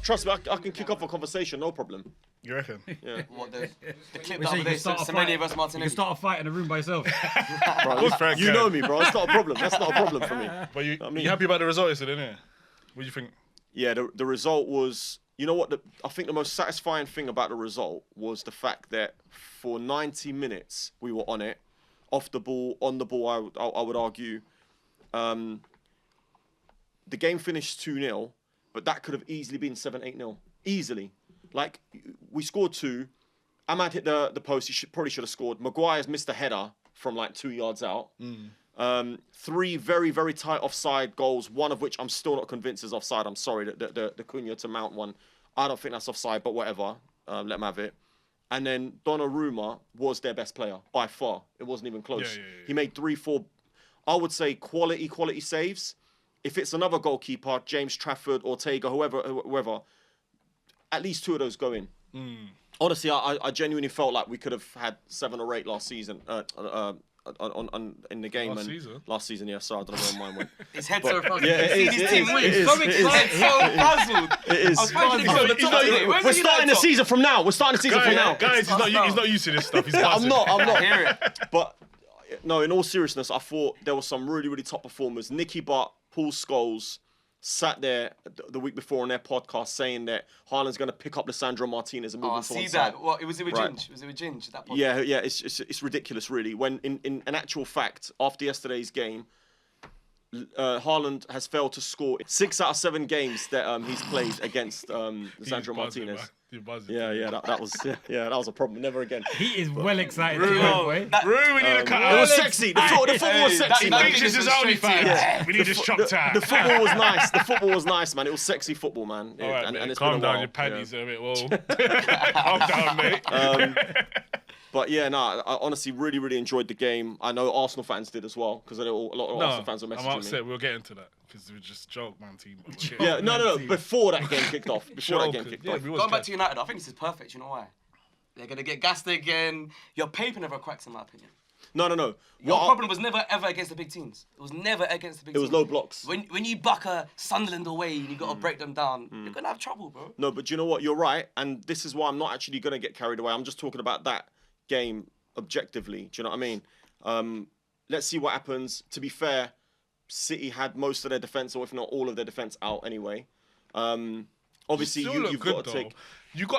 Trust me, I can kick off a conversation, no problem. You reckon? Yeah. What the clip We the say other you day, can start a Semenyo fight. versus You Martinelli. can start a fight in a room by yourself. Bro, you know me, bro. It's not a problem. That's not a problem for me. But you I mean- happy about the result yesterday, innit? What do you think? Yeah, the result was... You know what? I think the most satisfying thing about the result was the fact that for 90 minutes we were on it, off the ball, on the ball. I would argue. The game finished 2-0, but that could have easily been 7-8-0. Easily. Like, we scored 2. Ahmad hit the post. He probably should have scored. Maguire's missed a header from like 2 yards out. 3 very, very tight offside goals, one of which I'm still not convinced is offside. I'm sorry, the Cunha to Mount one. I don't think that's offside, but whatever. Let him have it. And then Donnarumma was their best player, by far. It wasn't even close. Yeah. He made 3-4, I would say, quality saves. If it's another goalkeeper, James Trafford, Ortega, whoever, at least 2 of those go in. Honestly, I genuinely felt like we could have had 7 or 8 last season in the game. Last season, yeah. Sorry, I don't know where mine went. His head's so puzzled. Yeah, You've seen his team win. it So is. excited, so puzzled. It is. I was trying to go to the top today. Where's We're the starting the top? season from now. We're starting the season from now. Guys, he's not used to this stuff. He's I'm buzzing. not. I hear it. But no, in all seriousness, I thought there were some really, really top performers. Nicky Butt, Paul Scholes sat there the week before on their podcast saying that Haaland's going to pick up Lisandro Martinez and move Oh, I him to see one side. that. What? Was it with Right. Ginge? Was it with Ginge? That podcast? Yeah, it's ridiculous, really. When in an actual fact, after yesterday's game, Haaland has failed to score 6 out of 7 games that he's played against Lisandro Martinez. You're buzzing. Yeah, that was a problem. Never again. He is well excited. Bro, boy. Rue, we need to cut It out. was sexy. The football was sexy. He that man. thinks this is was only straight to fans. We need to chop time. The football was nice. The football was nice, man. It was sexy football, man. All right, and mate, it's calm been a down. while. Your panties are a bit whoa. Calm down, mate. But yeah, I honestly really, really enjoyed the game. I know Arsenal fans did as well because a lot of Arsenal fans were messaging I'm upset. me. We'll get into that because we just joke, man, team. Yeah, no. Before that game kicked off. Before that game Joking. kicked Yeah, off. we was Going back joking. to United, I think this is perfect. You know why? They're gonna get gassed again. Your paper never cracks, in my opinion. No. Your problem was never ever against the big teams. It was never against the big It teams. was low blocks. When you buck a Sunderland away and you got to break them down, you're gonna have trouble, bro. No, but you know what? You're right, and this is why I'm not actually going to get carried away. I'm just talking about that game objectively. Do you know what I mean? Let's see what happens. To be fair, City had most of their defence, or if not all of their defence, out anyway. Obviously, Still look you've good, got to though. take.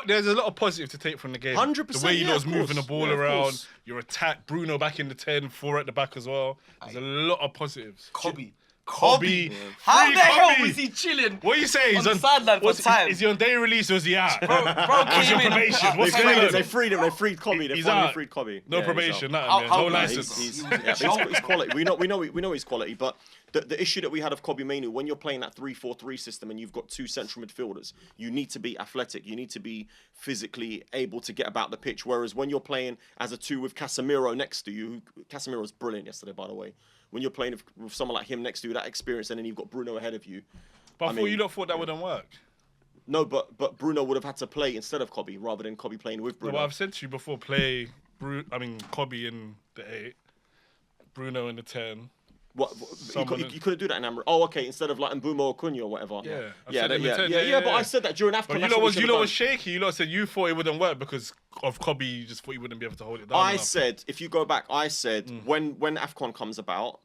There's a lot of positive to take from the game. 100%, The way you yeah, was of moving the course. ball Yeah, of around, course. your attack, Bruno back in the 10, 4 at the back as well. There's a lot of positives. Cobby. Cobby. How Free the hell Cobby. was he chilling? What are you saying? On the sideline for time. Is he on day release or is he out? Bro What's came your in. probation? What's They going on? freed him. They freed Cobby. They He's finally out. freed Cobby. No Yeah, he's probation, out. nothing, man. How- No how- license. He's quality. We know he's quality, but the issue that we had of Kobe Mainoo, when you're playing that 3-4-3 system and you've got 2 central midfielders, you need to be athletic. You need to be physically able to get about the pitch. Whereas when you're playing as a 2 with Casemiro next to you, Casemiro was brilliant yesterday, by the way. When you're playing with someone like him next to you, that experience, and then you've got Bruno ahead of you. But I mean, you lot thought that wouldn't work. No, but Bruno would have had to play instead of Kobe rather than Kobe playing with No, Bruno. but I've said to you before, play Cobby in the 8, Bruno in the 10. You couldn't do that in Amber. Oh, okay. Instead of like Mbumo or Cunha or whatever. Yeah, I've Yeah, said him in 10. But I said that during AFCON. But that's what we should you have lot done. was shaky. You lot said you thought it wouldn't work because of Cobby. You just thought you wouldn't be able to hold it down. I enough. said, if you go back, when AFCON comes about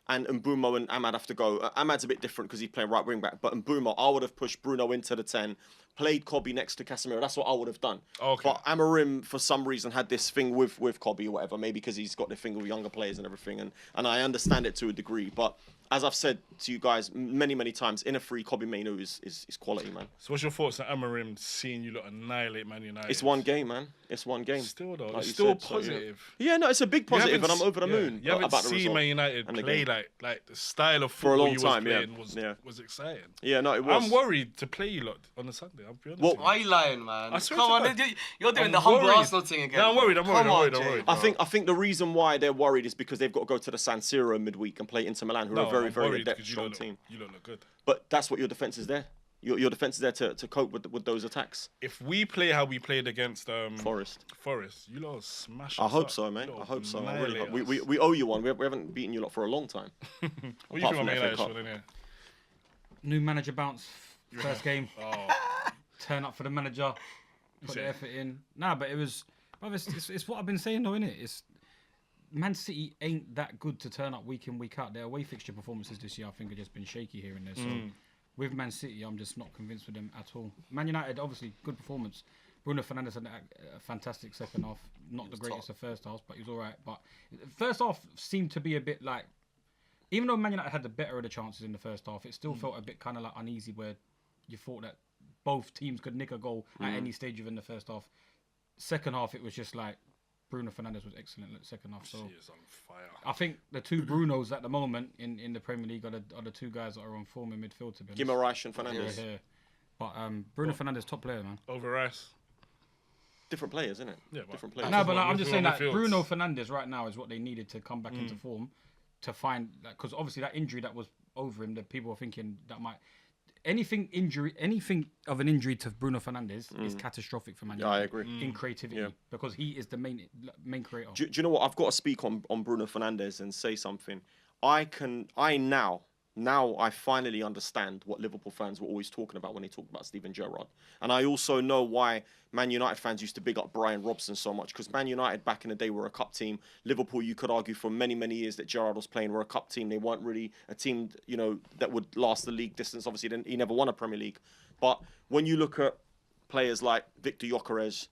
and Mbumo and Ahmad have to go, Ahmad's a bit different because he's playing right wing back, but Mbumo, I would have pushed Bruno into the 10, played Cobby next to Casemiro. That's what I would have done. Okay. But Amorim, for some reason, had this thing with Cobby or whatever, maybe because he's got the thing with younger players and everything, and I understand it to a degree, but as I've said to you guys many times, in a free, Kobe Mainoo is quality, man. So what's your thoughts on Amorim seeing you lot annihilate Man United? It's one game, man. It's one game. Still though, like it's you still said, so, positive. Yeah, no, it's a big positive, and I'm over the yeah, moon You haven't about the seen result. Man United and the play game. like the style of For a football long you time, was yeah. playing was exciting. Yeah, no, it was. I'm worried to play you lot on the Sunday. I'll be honest. Well, with you. Why are you lying, man? I swear Come to on, God. you're doing I'm the humble worried. Arsenal thing again. No, I'm worried. I'm Come on, worried. Jay. I think the reason why they're worried is because they've got to go to the San Siro midweek and play Inter Milan, who are a very, I'm very worried adept, 'cause strong team. You lot look good. But that's what your defense is there. Your defense is there to cope with those attacks. If we play how we played against Forest. you lot will smash. I us hope up. so, mate. You lot I hope will so. I really hope. annihilate us. We owe you one. We haven't beaten you lot for a long time. What do you apart think from of the Man FA United, Cup. Sean, innit? New manager bounce. First game. Oh, turn up for the manager, put the effort in. Nah, but it was. It's what I've been saying though, innit? It's Man City ain't that good to turn up week in, week out. Their away fixture performances this year, I think, have just been shaky here and there. So with Man City, I'm just not convinced with them at all. Man United, obviously, good performance. Bruno Fernandes had a fantastic second half. Not the greatest of first half, but he was all right. But first half seemed to be a bit like, even though Man United had the better of the chances in the first half, it still felt a bit kind of like uneasy where you thought that both teams could nick a goal at any stage within the first half. Second half, it was just like Bruno Fernandes was excellent in the second half. So He is on fire. I think the two Brunos at the moment in the Premier League are the two guys that are on form in midfield, to be honest. Guimaraes and Fernandes. Yeah. But Bruno Fernandes, top player, man. Over Rice. Different players, isn't it? Yeah, but- different players. No, but like, I'm just saying that midfields. Bruno Fernandes right now is what they needed to come back into form to find, because obviously that injury that was over him, that people were thinking that might anything of an injury to Bruno Fernandes is catastrophic for Man United. I agree. In creativity, because he is the main creator. Do you know what? I've got to speak on Bruno Fernandes and say something. I finally understand what Liverpool fans were always talking about when they talked about Steven Gerrard. And I also know why Man United fans used to big up Brian Robson so much, because Man United back in the day were a cup team. Liverpool, you could argue for many, many years that Gerrard was playing, were a cup team. They weren't really a team, that would last the league distance. Obviously, he never won a Premier League. But when you look at players like Victor Gyökeres,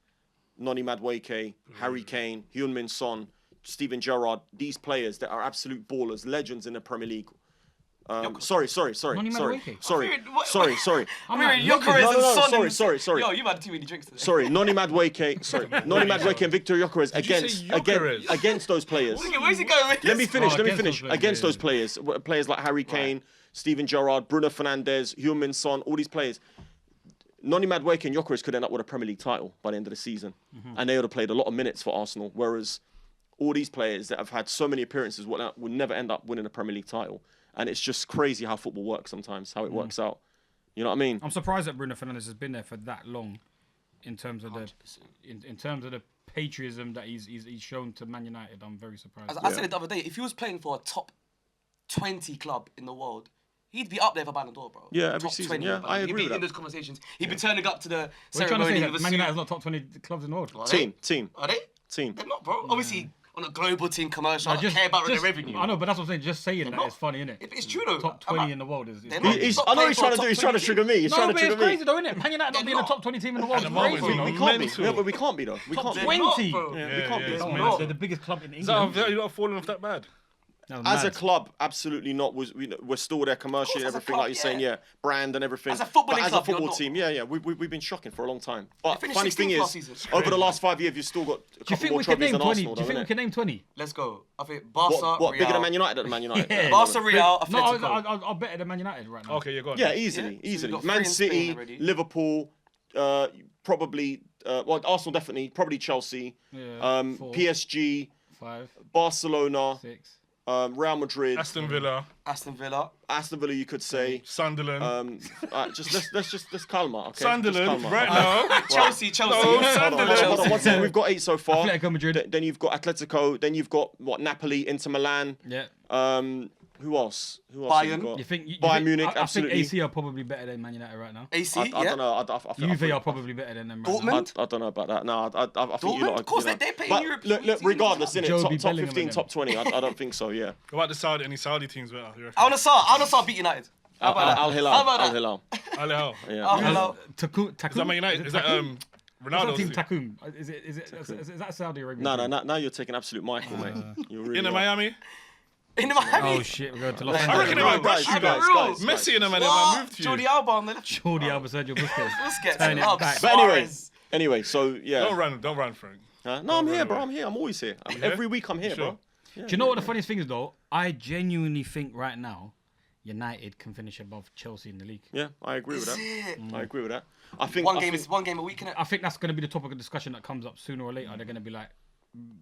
Noni Madueke, Harry Kane, Heung-min Son, Steven Gerrard, these players that are absolute ballers, legends in the Premier League. Sorry. Noni Madueke. Sorry. I mean, No, Gyökeres and Son. Sorry. Yo, you've had too many drinks today. Sorry, Noni Madueke and Victor Gyökeres you say Gyökeres? against those players. Where's he going with this? Let me finish. against Against those those players, players like Harry Kane, Steven Gerrard, Bruno Fernandes, Heung-min Son, all these players. Noni Madueke and Gyökeres could end up with a Premier League title by the end of the season, and they would have played a lot of minutes for Arsenal. Whereas all these players that have had so many appearances would never end up winning a Premier League title. And it's just crazy how football works sometimes, how it works out. You know what I mean? I'm surprised that Bruno Fernandes has been there for that long, in terms of in terms of the patriotism that he's shown to Man United. I'm very surprised. As I said it the other day, if he was playing for a top 20 club in the world, he'd be up there for Ballon d'Or, bro. Yeah, every top season. 20 Yeah, Ballon. I He'd agree be with in that. those conversations. He'd be turning up to the We're trying to ceremony say with that a Man suit. United's not top 20 clubs in the world. Are they? Team. Are they? They're not, bro. Obviously, on a global team commercial, I don't care about the revenue. I know, but that's what I'm saying. Just saying that not. is funny, innit? It's true, though. Top 20 in the world is. They're not. I know he's trying to do. He's trying to trigger me. He's No, trying to but trigger it's me. crazy though, innit? Man United not being a top 20 team in the world is the moment, crazy. you know. We can't be. Mental. Yeah, but we can't be though. We can't be. They're not, 20. bro. Yeah, we can't be. it's not. mental. They're the biggest club in Is that England. you're not falling off that bad? No, As a mad. club, absolutely not. We're still there commercially and as a everything, club, like you're saying, yeah. yeah, brand and everything. As a footballing but as club, a football you're not. team, yeah, we've been shocking for a long time. But finished funny thing 16th is, last season. over the last 5 years, you've still got a Do you couple think more we can trophies name than 20? Arsenal, Do you think we though, can name 20? Let's go. I think Barca, What bigger Real. than Man United at Man United? Yeah. Barca, Real, No, Atletico. I'll bet than Man United right now. Okay, you're gone. Yeah, easily. Yeah, so you've got Man three in Spain City, already. Liverpool, probably, Arsenal definitely, probably Chelsea, Yeah, 4, PSG, 5, Barcelona, 6. Real Madrid, Aston Villa, Aston Villa. Aston Villa, you could say. Sunderland. Let's calma, okay? Sunderland, Just calma. right now. Chelsea. No, Hold on, Sunderland. one second. We've got 8 so far. Atletico Madrid. Then you've got Atletico. Then you've got Napoli, Inter Milan. Yeah. Who else? Who else? Bayern. Have you got? You think Bayern Munich? I absolutely. think AC are probably better than Man United right now. AC, I yeah. don't know. I Juve think- are probably better than them right Dortmund? now. I don't know about that. No, I think you're Dortmund? not. Of course, you know. they play in But Europe. Look, regardless, innit? Joby Top Bellingham 15, and top 20. I don't think so. Yeah. What about any Saudi teams better? You reckon? I want to start beat United. How about that? Al Hilal. How about Al that? Hilal. Al Hilal. Yeah. Al Hilal. Takum. Is that Man United? Is that What's that Ronaldo's team team? Takum? Is that Saudi Arabia? No, now you're taking absolute Michael, mate. You really In are. Miami? In the Miami. Oh shit, we're going to Los Hey, I reckon Angeles. they might rush you, guys, though. guys. Messi in a man, they might What? move to Jordi you. Alba on the left. Jordi Alba, Sergio Busquets. Busquets. Turn it Love back. But anyway, so yeah. Don't run, Frank. No, I'm here, bro. I'm here. I'm always here. Every week I'm here, Sure. bro. Yeah, Do you know what the funniest thing is though? I genuinely think right now, United can finish above Chelsea in the league. Yeah, I agree with that. it? I agree with that. I think One I game think- is one game a week, innit? I think that's going to be the topic of discussion that comes up sooner or later. They're going to be like,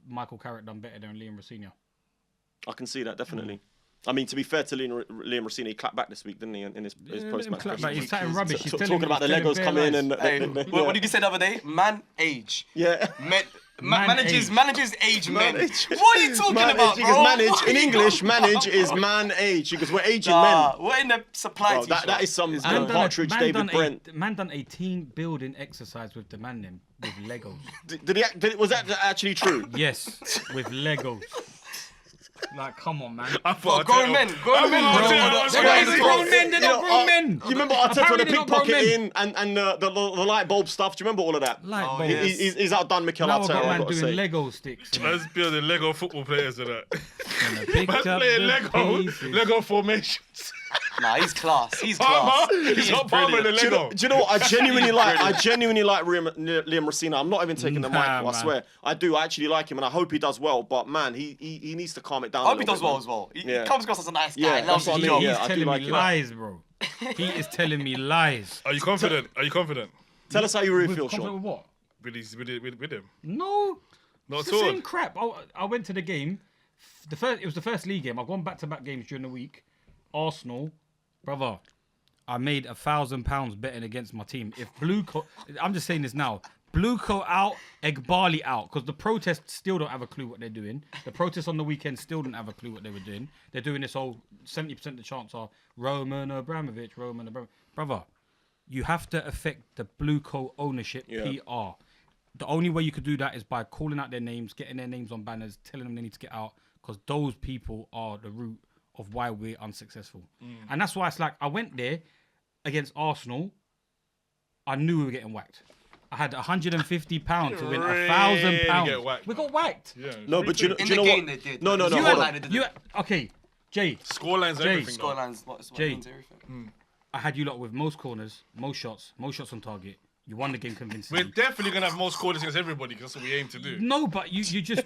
Michael Carrick done better than Liam Rossini. I can see that definitely. I mean, to be fair to Liam Rossini, he clapped back this week, didn't he, in his post-match press He's chatting rubbish. He's talking about the Legos coming in and... Hey, what did you say the other day? Man age. Yeah. Managers age men. What are you talking about, bro? Manage, in English, manage is man age, because we're aging men. We're in the supply Bro, that is some Alan Partridge, David Brent. Man done a team building exercise with the mandem with Legos. Was that actually true? Yes, with Legos. Like, come on, man. Grown men. Grown men. They're not grown men. You remember Arteta with the pickpocketing and the light bulb stuff? Do you remember all of that? Light bulb. He's outdone Mikel Now I've got Arteta, man I've got to doing say. Lego sticks. Let's build the Lego football players of that. Man playing Lego formations. Nah, he's class. He's class. He's not Palmer in the Lego. Do you know what? I genuinely like Liam Rossini. I'm not even taking the mic. I swear. I do. I actually like him, and I hope he does well. But man, he needs to calm it down. I hope he does well as well. He comes across as a nice guy. Yeah, that's what I mean. He's I do telling like me it. lies, bro. He is telling me lies. Are you confident? Tell us how you really feel, Confident Sean. with what? With him? No. Not It's at the all. same crap. I went to the game. It was the first league game. I've gone back-to-back games during the week. Arsenal, brother. I made £1,000 betting against my team. If I'm just saying this now. Bluco out, Egbali out, because the protests still don't have a clue what they're doing. The protests on the weekend still didn't have a clue what they were doing. They're doing this whole 70% of the chants are Roman Abramovich. Brother, you have to affect the Bluco ownership PR. The only way you could do that is by calling out their names, getting their names on banners, telling them they need to get out, because those people are the root of why we're unsuccessful. And that's why it's like, I went there against Arsenal. I knew we were getting whacked. I had £150 to win £1,000. We got whacked. Yeah. No, but do you know In the what? game they did. No, You hold highlighted on. it. Okay, Jay. Scorelines, everything. though. Scorelines. What Jay. means everything. I had you lot with most corners, most shots on target. You won the game convincingly. We're definitely gonna have more scorers against everybody because that's what we aim to do. No, but you take.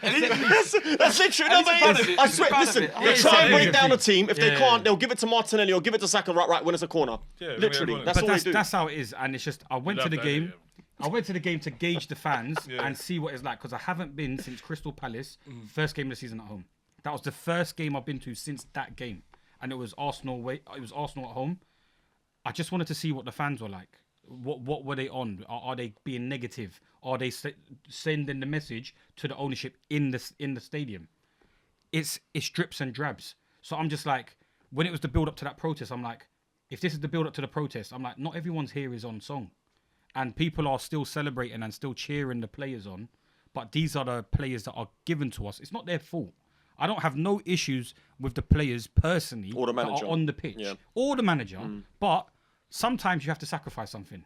That's literally no, but I swear. Listen, they try and break down a team. If they can't, they'll give it to Martinelli or give it to Saka. Right, when it's a corner. Yeah, Literally, that's all they do. That's how it is, and it's just I went to the game. Yeah. I went to the game to gauge the fans and see what it's like, because I haven't been since Crystal Palace, first game of the season at home. That was the first game I've been to since that game, and it was Arsenal at home. I just wanted to see what the fans were like. What were they on? Are they being negative? Are they sending the message to the ownership in the stadium? It's drips and drabs. So I'm just like, when it was the build up to that protest, I'm like, if this is the build up to the protest, I'm like, not everyone's here is on song, and people are still celebrating and still cheering the players on. But these are the players that are given to us. It's not their fault. I don't have no issues with the players personally Or the manager. that are on the pitch or the manager, but sometimes you have to sacrifice something.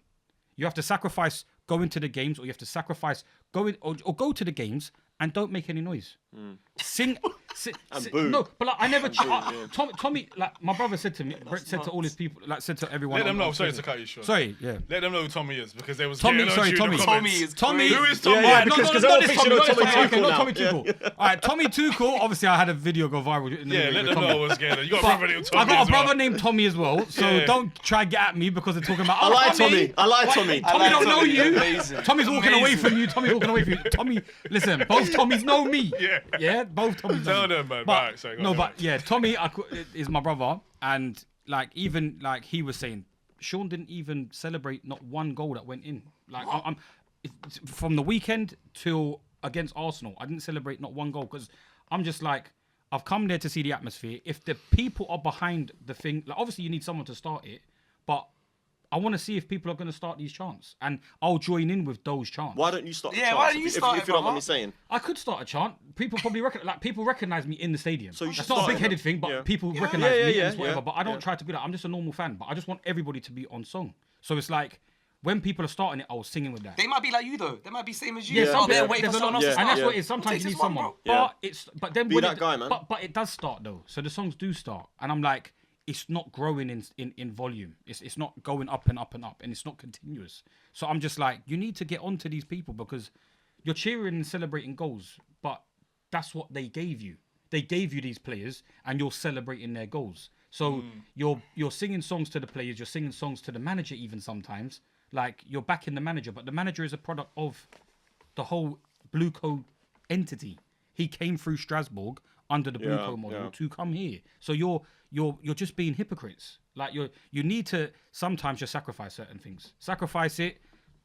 You have to sacrifice going to the games, or you have to sacrifice going or go to the games and don't make any noise. Sing, boo. no, but like, I never. Tommy, like my brother said to me, said to all his people, like said to everyone. Let them know. Sorry to cut you short. Sorry, yeah. Let them know who Tommy is because there was Tommy, Tommy. Tommy is Tommy. Who is Tommy? Yeah, No, because not everyone this thinks you Tommy. know Tommy Okay, Tuchel not now. Tommy Tuchel. All right, Tommy Tuchel. Obviously, I had a video go viral. In the Yeah, video let with them Tommy. know what's going on. You got a But brother named Tommy. I got a as well. brother named Tommy as well, so Yeah. don't try to get at me because they're talking about. I like Tommy. I like Tommy. Tommy don't know you. Amazing. Tommy's walking away from you. Tommy's walking away from you. Tommy, listen, both Tommys know me. Yeah. Both Tommys know Tell me. them, man. But, Alright, sorry, go no, on. but yeah, Tommy is my brother, and like even like he was saying, Sean didn't even celebrate not one goal that went in. Like it's from the weekend till against Arsenal, I didn't celebrate not one goal because I'm just like, I've come there to see the atmosphere. If the people are behind the thing, like obviously you need someone to start it, but I want to see if people are going to start these chants, and I'll join in with those chants. Why don't you start? Yeah, the why chants don't you if start if it, you don't brother? mind me saying? I could start a chant. People probably recognize me in the stadium. So you should That's not a start it big-headed then. thing, but Yeah. people recognize me and it's whatever. yeah, But I don't try to be like, I'm just a normal fan. But I just want everybody to be on song. So it's like when people are starting it, I was singing with that. They might be like you though. They might be same as you. Yeah, Oh, they're some- waiting for there's a someone lot- else to and start. that's what it is. Sometimes Takes you need just one, someone, bro. but then Be when that guy, man. But it does start though. So the songs do start, and I'm like, it's not growing in volume. It's not going up and up and up, and it's not continuous. So I'm just like, you need to get onto these people because you're cheering and celebrating goals, but that's what they gave you. They gave you these players, and you're celebrating their goals. So you're singing songs to the players, you're singing songs to the manager even sometimes. Like you're backing the manager, but the manager is a product of the whole Blue Code entity. He came through Strasbourg under the Blue Coat model to come here. So you're just being hypocrites. Like you need to sometimes just sacrifice certain things. Sacrifice it.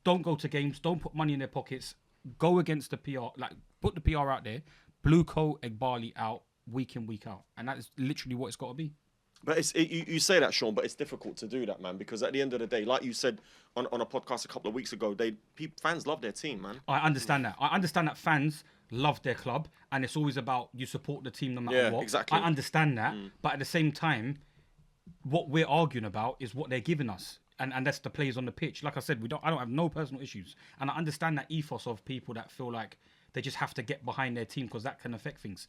Don't go to games. Don't put money in their pockets. Go against the PR. Like put the PR out there. Blue Coat, Egbali out week in, week out, and that is literally what it's got to be. But you say that, Sean, but it's difficult to do that, man, because at the end of the day, like you said on a podcast a couple of weeks ago, fans love their team, man. I understand that. I understand that fans love their club, and it's always about you support the team no matter what. Exactly. I understand that, but at the same time, what we're arguing about is what they're giving us, and that's the players on the pitch. Like I said, I don't have no personal issues, and I understand that ethos of people that feel like they just have to get behind their team because that can affect things.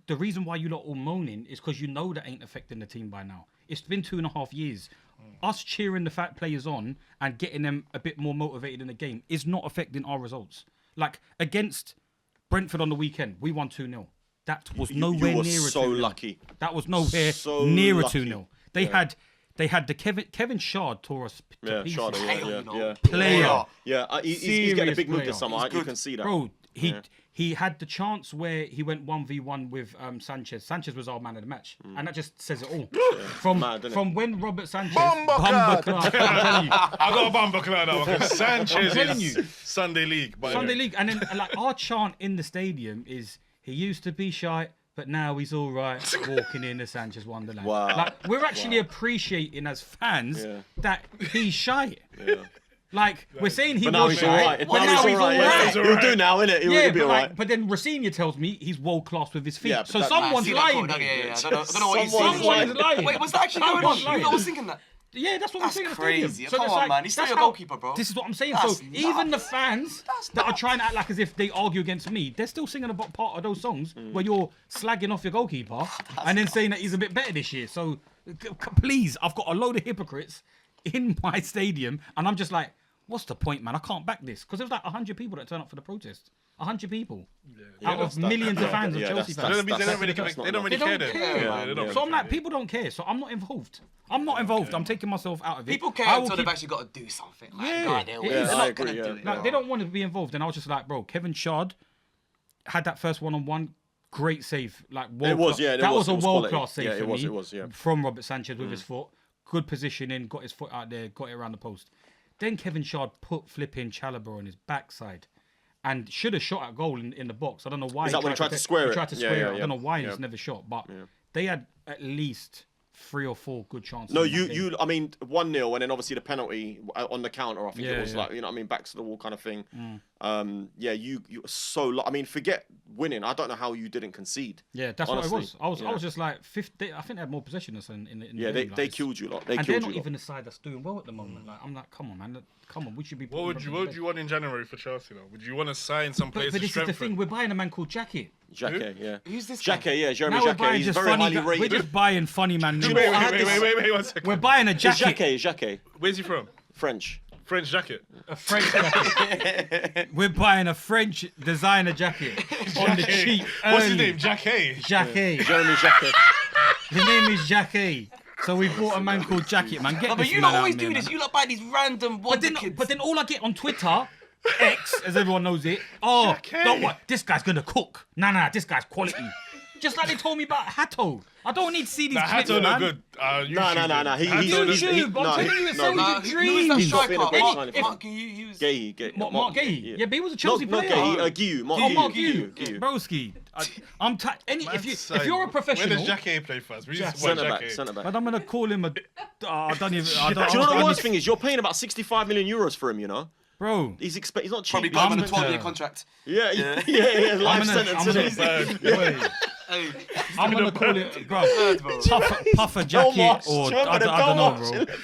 The reason why you lot all moaning is because you know that ain't affecting the team by now. It's been 2.5 years. Us cheering the fat players on and getting them a bit more motivated in the game is not affecting our results. Like against Brentford on the weekend, we won 2-0. That was nowhere near 2-0. You were so lucky. That was nowhere near 2-0. They had the Kevin Shard tore us to pieces. Shard, Player. Yeah, he's getting a big move player. this summer. You can see that. Bro, he had the chance where he went 1v1 with Sanchez. Sanchez was our man of the match. And that just says it all. From when Robert Sanchez... I'm telling you. I got a bumper cloud now because Sanchez telling is you. Sunday League. Sunday League. And then like our chant in the stadium is, he used to be shy, but now he's all right walking in the Sanchez Wonderland. Wow. Like, we're actually appreciating as fans that he's shy. Yeah. Like, we're saying he But now was he's shy. alright. But now he's all right. He'll do now, innit? He'll be but, alright. but then Rafinha tells me he's world class with his feet. Yeah, but so that- someone's See that lying. quote? here. I don't know what he's Someone's saying. Someone's lying. Wait, was that actually going Someone's on? lying. I was thinking that. Yeah, that's what That's I'm saying. crazy. So Come it's on, like, man. He's still that's your how- goalkeeper, bro. This is what I'm saying. That's So even the nuts. fans that are trying to act like as if they argue against me, they're still singing about part of those songs where you're slagging off your goalkeeper and then saying that he's a bit better this year. So please, I've got a load of hypocrites in my stadium, and I'm just like, what's the point, man? I can't back this because there was like 100 people that turned up for the protest. 100 people out of millions of fans of Chelsea fans. They don't really care then. care. They don't So I'm like, people don't care. So I'm not involved. I'm taking myself out of it. People care I will until they've keep- actually got to do something. Like, Yeah, God, they're it is. not I going agree, to do it. Like, they don't want to be involved. And I was just like, bro, Kevin Shard had that first one-on-one. Great save. Like, It was, yeah. That was a it was world-class quality. save Yeah, for it was, me. it was, yeah. From Robert Sanchez with his foot. Good positioning, got his foot out there, got it around the post. Then Kevin Shard put flipping Chalobah on his backside and should have shot at goal in the box. I don't know why. Is that when he tried to square it? He tried to Yeah, square yeah, it. I don't know why yeah. he's never shot, but they had at least 3 or 4 good chances. No, in that game. I mean, 1-0, and then obviously the penalty on the counter. I think Yeah, it was yeah. like, you know what I mean, backs to the wall kind of thing. Yeah, you were so. I mean, forget winning. I don't know how you didn't concede. Yeah, that's honestly. what it was. I was just like 50. I think they had more possession than us in the Yeah, game. they killed you lot. They and killed they're you not lot. even the side that's doing well at the moment. Like, I'm like, come on, man, come on, we should be. What would you want in January for Chelsea though? Would you want to sign some players But to this is the strengthen? thing. We're buying a man called Jaquet. Jaquet, yeah. Who's this guy? Jaquet, yeah, Jeremie Now we're Jaquet. buying He's just very funny. highly We're rated. just buying funny man. you names. know what? I had this- Wait, 1 second. We're buying a It's jacket. Jaquet. Where's he from? French. French jacket. A French jacket. We're buying a French designer jacket on the cheap. What's his early. name? Jaquet. Jaquet. Jeremie Jaquet. His name is Jaquet. So we bought a man called Jacket, man. Get No, but this you man lot always out do there, this. man. You lot buy these random wonder kids. But then all I get on Twitter, X, as everyone knows it, don't what? This guy's gonna cook. Nah, this guy's quality. Just like they told me about Hato. I don't need to see these Nah, clips, Hato man. look good. No. He YouTube, I'm telling you, it sells Nah, you who dreams. was that He's not been a great striker? signing. Mark Guehi, he was... Guehi. Marc Guehi. Yeah, but he was a Chelsea Not player. Guehi, Guiu. Mark Guiu. Guehi. Broski. If you're a Where professional, does Jaquet play first? We just want Centre back. Jaquet. Centre back. but I'm gonna call him a. I don't even. I Do don't, you know the I worst thing is? You're paying about 65 million euros for him. You know, bro. he's not cheap. Probably He's got him on a expensive. 12-year contract. Yeah. Life sentence. I'm isn't it? gonna, Hey, I'm gonna call it, bro. bro. Puffer jacket Belmarsh. or Do you remember the I don't know, Belmarsh? bro.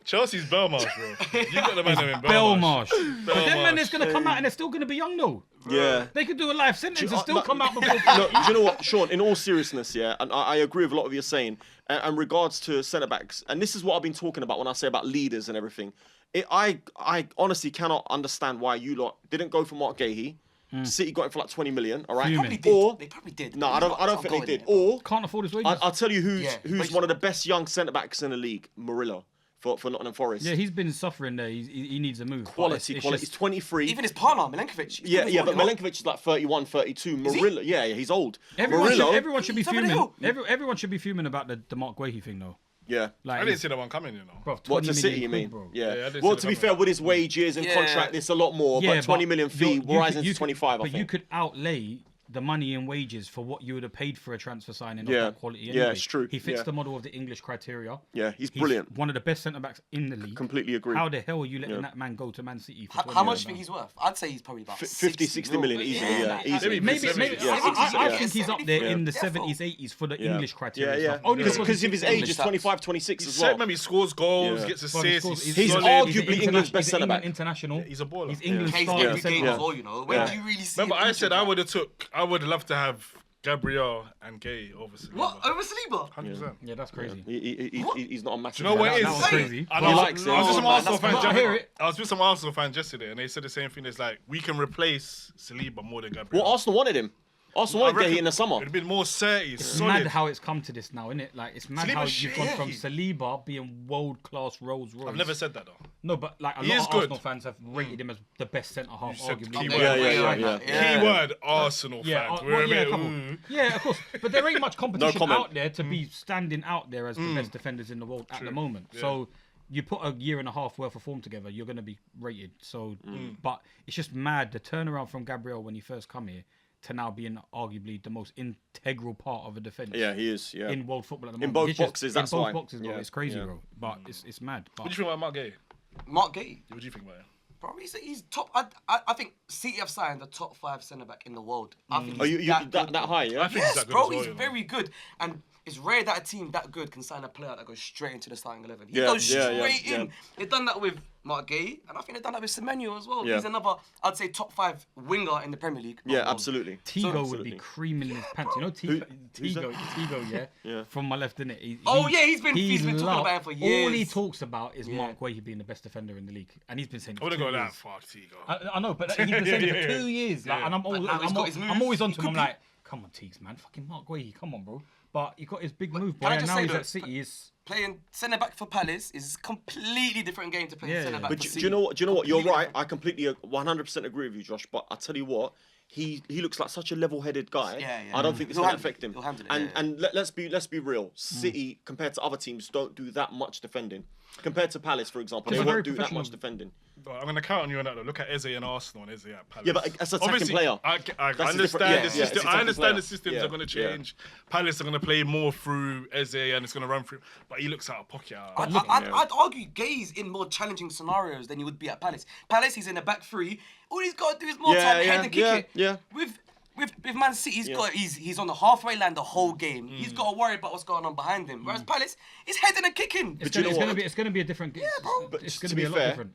Chelsea's Belmarsh, bro. You got the man in Belmarsh. Belmarsh. But then man, it's gonna come out and they're still gonna be young though. Yeah. They could do a life sentence and still but- come out before. No, do you know what, Sean? In all seriousness, yeah, and I agree with a lot of what you're saying. And regards to centre backs, and this is what I've been talking about when I say about leaders and everything. I honestly cannot understand why you lot didn't go for Marc Guehi. City got him for like 20 million. All right, Fuming. They probably did. No, I don't think they did. Or Can't afford his wages. I'll tell you who's Yeah, one of the best young centre backs in the league, Murillo. for Nottingham Forest. Yeah, he's been suffering there. He needs a move. Quality. He's 23. Even his partner, Milenkovic. Yeah, but Milenkovic is like 31, 32. Murillo, yeah, he's old. Everyone should be He's over the fuming. hill. Everyone should be fuming about the Marc Guehi thing, though. Yeah. Like, I didn't see that one coming, Bro, What, to 20 City, million you mean? quid, bro. Yeah, I Yeah. didn't Well, see to that be fair, with his wages and contract, it's a lot more. Yeah, but 20 million fee, Horizon's you 25, I But think. you could outlay the money and wages for what you would have paid for a transfer signing of Yeah. that quality Yeah, anyway. it's true. He fits Yeah. the model of the English criteria. Yeah, he's brilliant. One of the best centre-backs in the league. Completely agree. How the hell are you letting that man go to Man City for 20 How much do million you think pounds? he's worth? I'd say he's probably about 50, 60 million easily, yeah. Easily. Maybe, 70, maybe yeah, I 60, think he's up there yeah. in the Careful. 70s, 80s for the Yeah. English criteria. Yeah, yeah. stuff. Only Because of his age, English is stats. 25, 26 as Said, well. man, he scores goals, Yeah. gets Bro, he assists. scores- He's solid. arguably England's best he's an centre-back. international. He's a baller. He's England's He's starting every game centre-back. as well, you know. When do you really see? Remember, him I said feature? I would love to have Gabriel and Guehi over Saliba. What over Saliba? 100%. Yeah, that's crazy. He's not a massive. Do you know what it is? That was crazy. And He I was- likes it. I was with some Oh, man, Arsenal that's fans. good. I hear it. I was with some Arsenal fans yesterday, and they said the same thing. It's like we can replace Saliba more than Gabriel. Well, Arsenal wanted him. Arsenal wanted Guehi in the summer. It'd have been more 30, It's solid. mad how it's come to this now, isn't it? Like, it's mad Saliba's how you've shit, gone yeah. from Saliba being world-class Rolls Royce. I've never said that though. No, but like a He lot is of good. Arsenal fans have rated him as the best centre half, You said arguably. keyword. Yeah. Keyword Arsenal Yeah, fans. We're a bit, come ooh. on. Yeah, of course. But there ain't much competition comment. out there to be standing out there as the best defenders in the world at the moment. Yeah. So you put a year and a half worth of form together, you're going to be rated. So, but it's just mad the turnaround from Gabriel when he first come here to now being arguably the most integral part of a defence. Yeah, he is. Yeah. In world football at the In moment. both It's just- boxes, that's in both why. boxes, bro. Yeah, It's crazy, yeah. bro. But it's mad. But What do you think about Marc Guehi? Marc Guehi. What do you think about him? Bro, he's top. I think City have signed the top 5 centre back in the world. I think Are he's you that that good. high? Yeah. I think he's Yes, that good bro, as well, he's you know. very good. And it's rare that a team that good can sign a player that goes straight into the starting 11. He Yeah, goes yeah, straight yeah, in. yeah. They've done that with Marc Guehi, and I think they've done that with Semenyo as well. Yeah. He's another, I'd say, top 5 winger in the Premier League. Yeah, Not one. absolutely. Tigo would be Absolutely. creaming his pants. You know, who's that? Tigo, yeah? Yeah. From my left, innit? He's been talking about it for years. All he talks about is Yeah. Marc Guehi being the best defender in the league. And he's been saying it I for wouldn't 2 go years. that far, Tigo. I know, but he's been saying it for 2 years. Like, Yeah. and I'm But now he's got his moves. always on He to him. I'm could be- like, come on, Teagues, man. Fucking Marc Guehi, come on, bro. But he got his big move, boy. can I And just now say he's though, at City. It's Playing centre back for Palace is a completely different game to playing Yeah, centre yeah. back But for do City. you know what? Do you know what? You're Completely right. different. I completely 100% agree with you, Josh. But I tell you what, he looks like such a level-headed guy. Yeah, yeah. I don't think it's He'll going to handle affect it. him. He'll handle it, And yeah, and let's be real. City compared to other teams don't do that much defending. Compared to Palace, for example, Just they a very won't do that professional- much defending. But I'm going to count on you on that though. Look at Eze and Arsenal and Eze at Palace. Yeah, but as an attacking Obviously, player, I that's a understand different- the yeah, system. it's I attacking understand player. the systems Yeah, are going to yeah. change. Palace are going to play more through Eze and it's going to run through. But he looks out of pocket. I'd argue Guehi's in more challenging scenarios than he would be at Palace. Palace, he's in the back 3. All he's got to do is more Yeah, time, yeah, head and kick yeah, it. yeah. With Man City, he's on the halfway line the whole game. He's got to worry about what's going on behind him. Whereas Palace, he's heading and kicking. It's you gonna, know it's, gonna what? be, it's gonna be a different game. Yeah, bro. But It's to gonna be be a lot fair, different.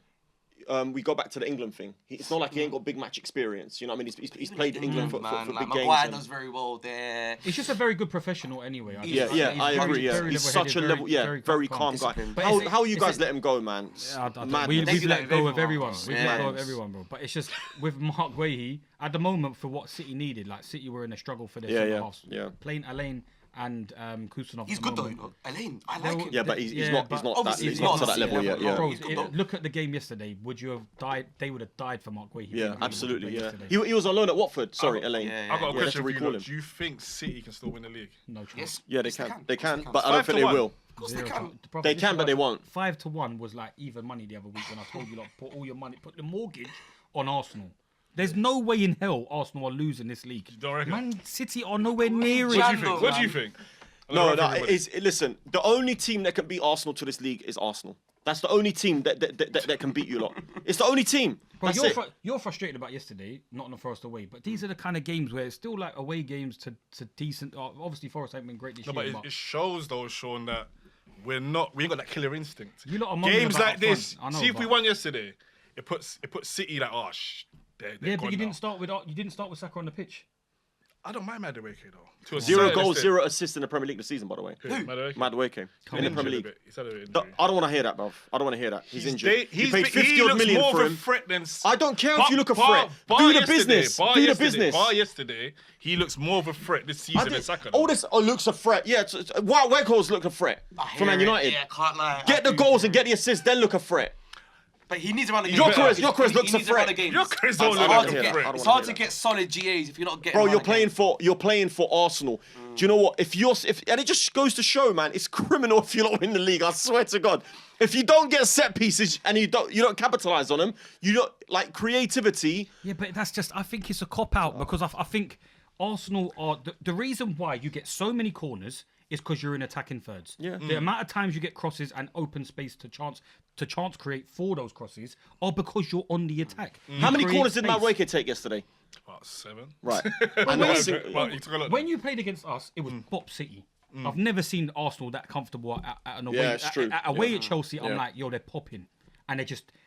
we go back to the England thing. It's not like he ain't got big match experience. You know what I mean? He's played England for Man, big like games. Maguire and- does very well there. He's just a very good professional anyway. I Yeah, just- yeah, he's I very- agree. Yeah, very he's level-headed, such a level, very calm guy. Disciplined. But How you it's guys a- let him go, man? We've They let go of everyone. bro. We've Yeah. let go of everyone, bro. But it's just with Marc Guehi at the moment for what City needed. Like City were in a struggle for their Yeah, centre yeah, halves. yeah. Playing Elaine and Kusanov. He's at the good though, moment. you know. Elaine, I like him. Yeah, but he's not that obviously he's he's not not to that at level City yet. level, Yeah, bro. Bro, He's good, look at the game yesterday. Would you have died? They would have died for Marc Guehi. yeah, absolutely. Yeah, Yesterday. he was on loan at Watford. Sorry, Elaine. yeah, I've got a Yeah, question to for you. recall Lot. him. Do you think City can still win the league? No chance. Yes. Yeah, they yes, can. They Of course can, but I don't 5 think to they 1. will. Of course they Zero can. chance. Bro, They this can, is but they like won't. 5-1 was like even money the other week when I told you, like, put all your money, put the mortgage on Arsenal. There's no way in hell Arsenal are losing this league. don't reckon? Man City are nowhere near it. What do you Random, think? What do you man. think? No, listen. The only team that can beat Arsenal to this league is Arsenal. That's the only team that can beat you lot. It's the only team. Bro, That's it. you're frustrated about yesterday, Nottingham Forest away, but these are the kind of games where it's still like away games to decent. Obviously, Forest ain't been great this No, year. but it shows though, Sean, that we ain't got that killer instinct. You lot are moaning Games about like up this. front. I know, See if we but- won yesterday. It puts City like, they're yeah, gone but you now. didn't start with Saka on the pitch. I don't mind Madueke though. To a 0 certain goals, extent. 0 assists in the Premier League this season, by the way. Who? Madueke? Madueke in the Premier League. He's had an injury. I don't want to hear that, bruv. I don't want to hear that. He's injured. He You paid 50 odd looks million more for of a him. threat than. I don't care if you look a threat. Do the business. Do the business. Bar yesterday, he looks more of a threat this season than Saka. All this looks a threat. Yeah, White Weghorst look a threat for Man United. Yeah, can't lie. Get the goals and get the assists, then look a thret. But he needs to run the game. Gyökeres looks a threat. Gyökeres don't It's look hard like to a get. threat. It's hard to get solid GAs if you're not getting. Bro, you're run the game. playing for Arsenal. Do you know what? And it just goes to show, man, it's criminal if you don't win the league. I swear to God. If you don't get set pieces and you don't capitalize on them, you don't like creativity. Yeah, but that's just. I think it's a cop out because I think Arsenal are the reason why you get so many corners is because you're in attacking thirds. Yeah. The amount of times you get crosses and open space to chance create for those crosses are because you're on the attack. How many Create corners did space. Madueke take yesterday? About 7. Right. When you played against us, it was Bop City. I've never seen Arsenal that comfortable at an away. Yeah, it's true. Away at Chelsea, I'm Yeah. like, yo, they're popping. And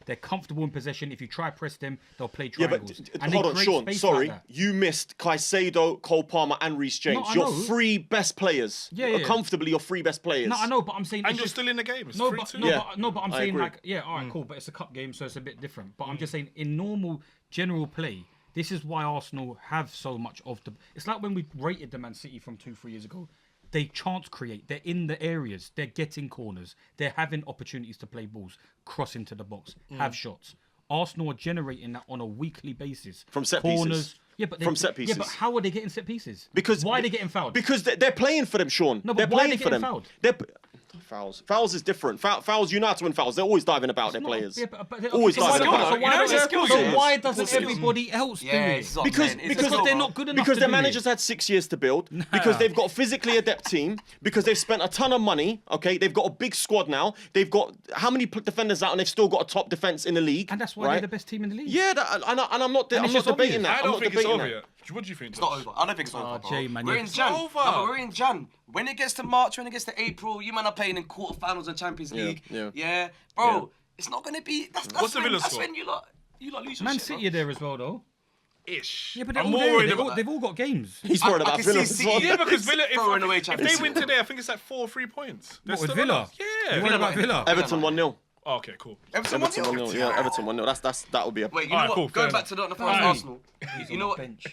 they're comfortable in possession. If you try press them, they'll play Yeah, triangles. but And hold they on, create Sean. space Sorry, like that. you missed Caicedo, Cole Palmer, and Reece James. I Your know. 3 best players. Yeah. Comfortably, your 3 best players. No, I know, but I'm saying And it's you're just- still in the game. It's No, 3-2. but I'm I saying agree. like, yeah, all right, cool, but it's a cup game, so it's a bit different. But I'm just saying, in normal general play, this is why Arsenal have so much of the. It's like when we rated the Man City from 2-3 years ago. They chance create. They're in the areas. They're getting corners. They're having opportunities to play balls, cross into the box, have shots. Arsenal are generating that on a weekly basis From set corners. pieces. Yeah, but From set Yeah, pieces. but how are they getting set pieces? Because why are they getting fouled? Because they're playing for them, Sean. No, but they're why are playing they for getting them. fouled? Fouls is different. Fouls, you know how to win fouls. They're always diving about their players. Yeah, but Always so diving why about. not? So why So not? why doesn't everybody else do Yeah, it? it's not, Because man. It's because not. they're not good enough. Because to their do managers it. had 6 years to build. Because they've got a physically adept team. Because they've spent a ton of money. Okay, they've got a big squad now. They've got how many defenders out, and they've still got a top defense in the league. And that's why right? they're the best team in the league. Yeah, and I'm not it's just debating obvious. that. I I'm don't not think it's debating over that. yet. What do you think? It's not over. I don't think it's over. bro. Jay, man, we're you're- in It's Jan. over. No, but we're in Jan. When it gets to March, when it gets to April, you man are playing in quarterfinals of Champions League. yeah. Bro, it's not gonna be. What's the Villa That's score? when you lot lose your Man shit, City are there as well, though. Ish. Yeah, but they're I'm all more there. worried They've all, about. they've all got games. He's I worried about can Villa see as City- well. Yeah, because Villa, Throwing away if they Champions win League. today, I think it's like 4 or 3 points. They're What, with still on Villa? us. You Yeah. worried about Villa? Everton 1-0. Oh, okay, cool. Everton Everton 1-0. 1-0. Yeah, Everton 1-0. That would be a. Wait, you know Alright, what? cool, Going fair back to enough. the Forest Right. Arsenal. You know what? Bench.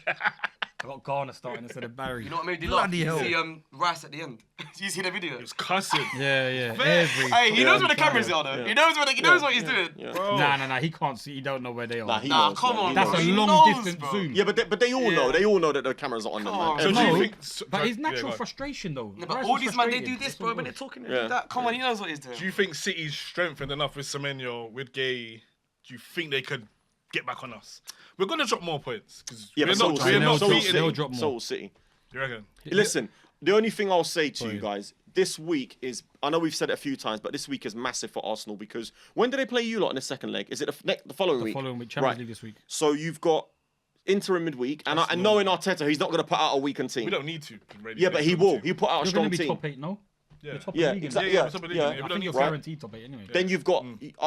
I got Garner starting instead of Barry. You know what made me laugh? Bloody You hell. see Rice at the end. you see the video? It was cussing. Yeah. Fair. Hey, he knows where the cameras are though. Yeah. He knows what he's doing. Bro. Nah. He can't see. He don't know where they are. Nah, he Nah, knows, come man. on, He That's bro. a knows. He long knows, distance bro. zoom. Yeah, but they all know. Yeah. They all know that the cameras are on them, Come man. on. So do No, you think? but his yeah, natural go on. frustration though. Yeah, but Rice all was these man, they frustrated. do this, That's bro. what When it they're was. talking Yeah. like that, come on, he knows what he's doing. Do you think City's strengthened enough with Semenyo, with Guehi? Do you think they could get back on us? We're gonna drop more points because Yeah, we're but so not. will We're City. not So will beating. They'll City. drop more. So will City. You reckon? Listen, the only thing I'll say to you Sorry. guys, this week is, I know we've said it a few times, but this week is massive for Arsenal because when do they play you lot in the second leg? Is it the following The week? following week, Champions League this week. So you've got interim midweek, and knowing Arteta, he's not going to put out a weakened team. We don't need to. Ready Yeah, but he will. He'll put out a You're strong going to be team. top 8, no? Yeah. You're top Yeah, of the league, exactly. Yeah, Yeah, we're top of the league, yeah. yeah. We I don't think need you're to. guaranteed top 8 anyway. Then you've got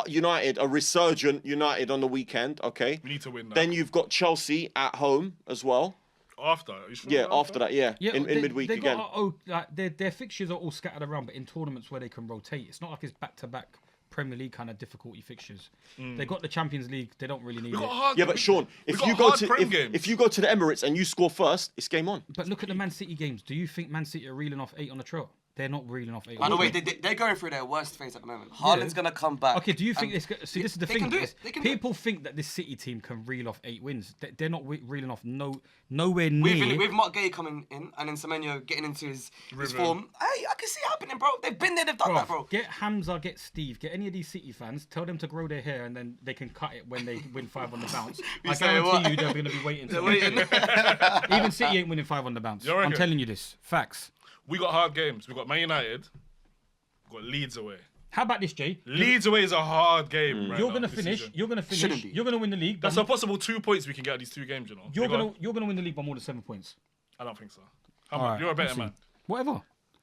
United, a resurgent United on the weekend. Okay. We need to win now. Then you've got Chelsea at home as well. After. Are you sure Yeah, about after that, yeah. In midweek they again. Their fixtures are all scattered around, but in tournaments where they can rotate, it's not like it's back-to-back Premier League kind of difficulty fixtures. They got the Champions League. They don't really need We got it. hard. Yeah, but Sean, we if got you go hard to Prem games. if you go to the Emirates and you score first, it's game on. But look at the Man City games. Do you think Man City are reeling off 8 on the trot? They're not reeling off 8. By the way, they're going through their worst phase at the moment. Haaland's gonna come back. Okay, do you think and- this is the they thing? can do it. is They can do it. people think that this City team can reel off 8 wins. They're not reeling off nowhere near. With Marc Guehi coming in and then Semenyo getting into his Rhythm. form, I can see it happening, bro. They've been there, they've done that, bro. Get Hamza, get Steve, get any of these City fans. Tell them to grow their hair, and then they can cut it when they win 5 on the bounce. I say what? guarantee you they're going to be waiting. They're waiting. Even City ain't winning 5 on the bounce. You I'm reckon? telling you this. Facts. We got hard games. We got Man United. We got Leeds away. How about this, Jay? Leeds away is a hard game. Right You're now, gonna this finish. season. You're gonna Shouldn't finish. be. You're gonna win the league. That's but a possible 2 points we can get at these 2 games. You know. you're Go on. gonna win the league by more than 7 points. I don't think so. How All much? right, You're a better we'll see. man. Whatever.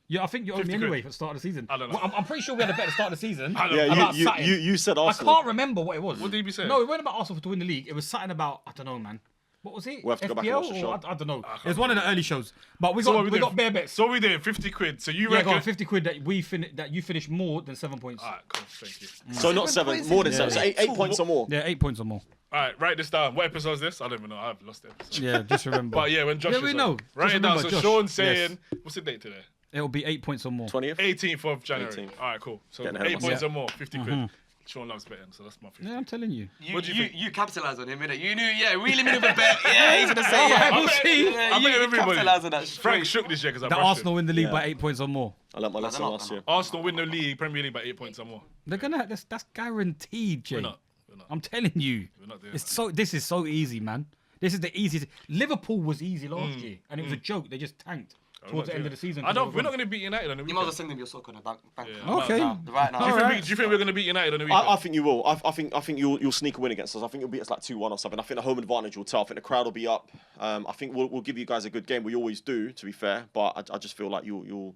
Yeah, I think you owe me 50 anyway quid. for the start of the season. I don't know. Well, I'm pretty sure we had a better start of the season. I don't Yeah, know. about you something. you said I Arsenal. can't remember what it was. What did you say? No, it wasn't about Arsenal to win the league. It was something about, I don't know, man. What was it? We'll have to go back and watch the show. I don't know. It was one of the early shows. But we got bare bets. So we did 50 quid. So you Yeah, reckon? go on, 50 quid that you finished more than 7 points. Alright, cool. Thank you. So not 7, more than 7. So 8 points or more. Yeah, 8 points or more. Alright, write this down. What episode is this? I don't even know. I've lost it. Yeah, just remember. But yeah, when Josh Yeah, is we on. know. Write Just it down. remember So Josh. Sean's saying, Yes. what's the date today? It'll be 8 points or more. 20th? 18th of January. 18th. Alright, cool. So Getting ahead of 8 points myself. or more, 50 quid. Sean loves betting, so that's my 50. Yeah, I'm telling you. What do you think? You capitalise on him, innit? You knew, really meant to bet. Yeah, he's gonna say, Alright, yeah. we'll see. Yeah, I you bet everybody. capitalise on that. Frank shook this year because I The brushed Arsenal him. win the league by 8 points or more. I learnt my lesson not, last they're year. Arsenal win the league, Premier League by 8 points or more. They're gonna. That's guaranteed, Jay. We're not. I'm telling you. We're not doing It's that. so. This is so easy, man. This is the easiest. Liverpool was easy last year, and it was a joke. They just tanked towards the end of the season. We're not going to beat United on the You might as well weekend. send him your sock on a bank. Yeah. Okay. Right now. Do you Alright. think we're going to beat United on the weekend? I think you will. I think you'll sneak a win against us. I think you'll beat us like 2-1 or something. I think the home advantage will tell. I think the crowd will be up. I think we'll give you guys a good game. We always do, to be fair. But I just feel like you'll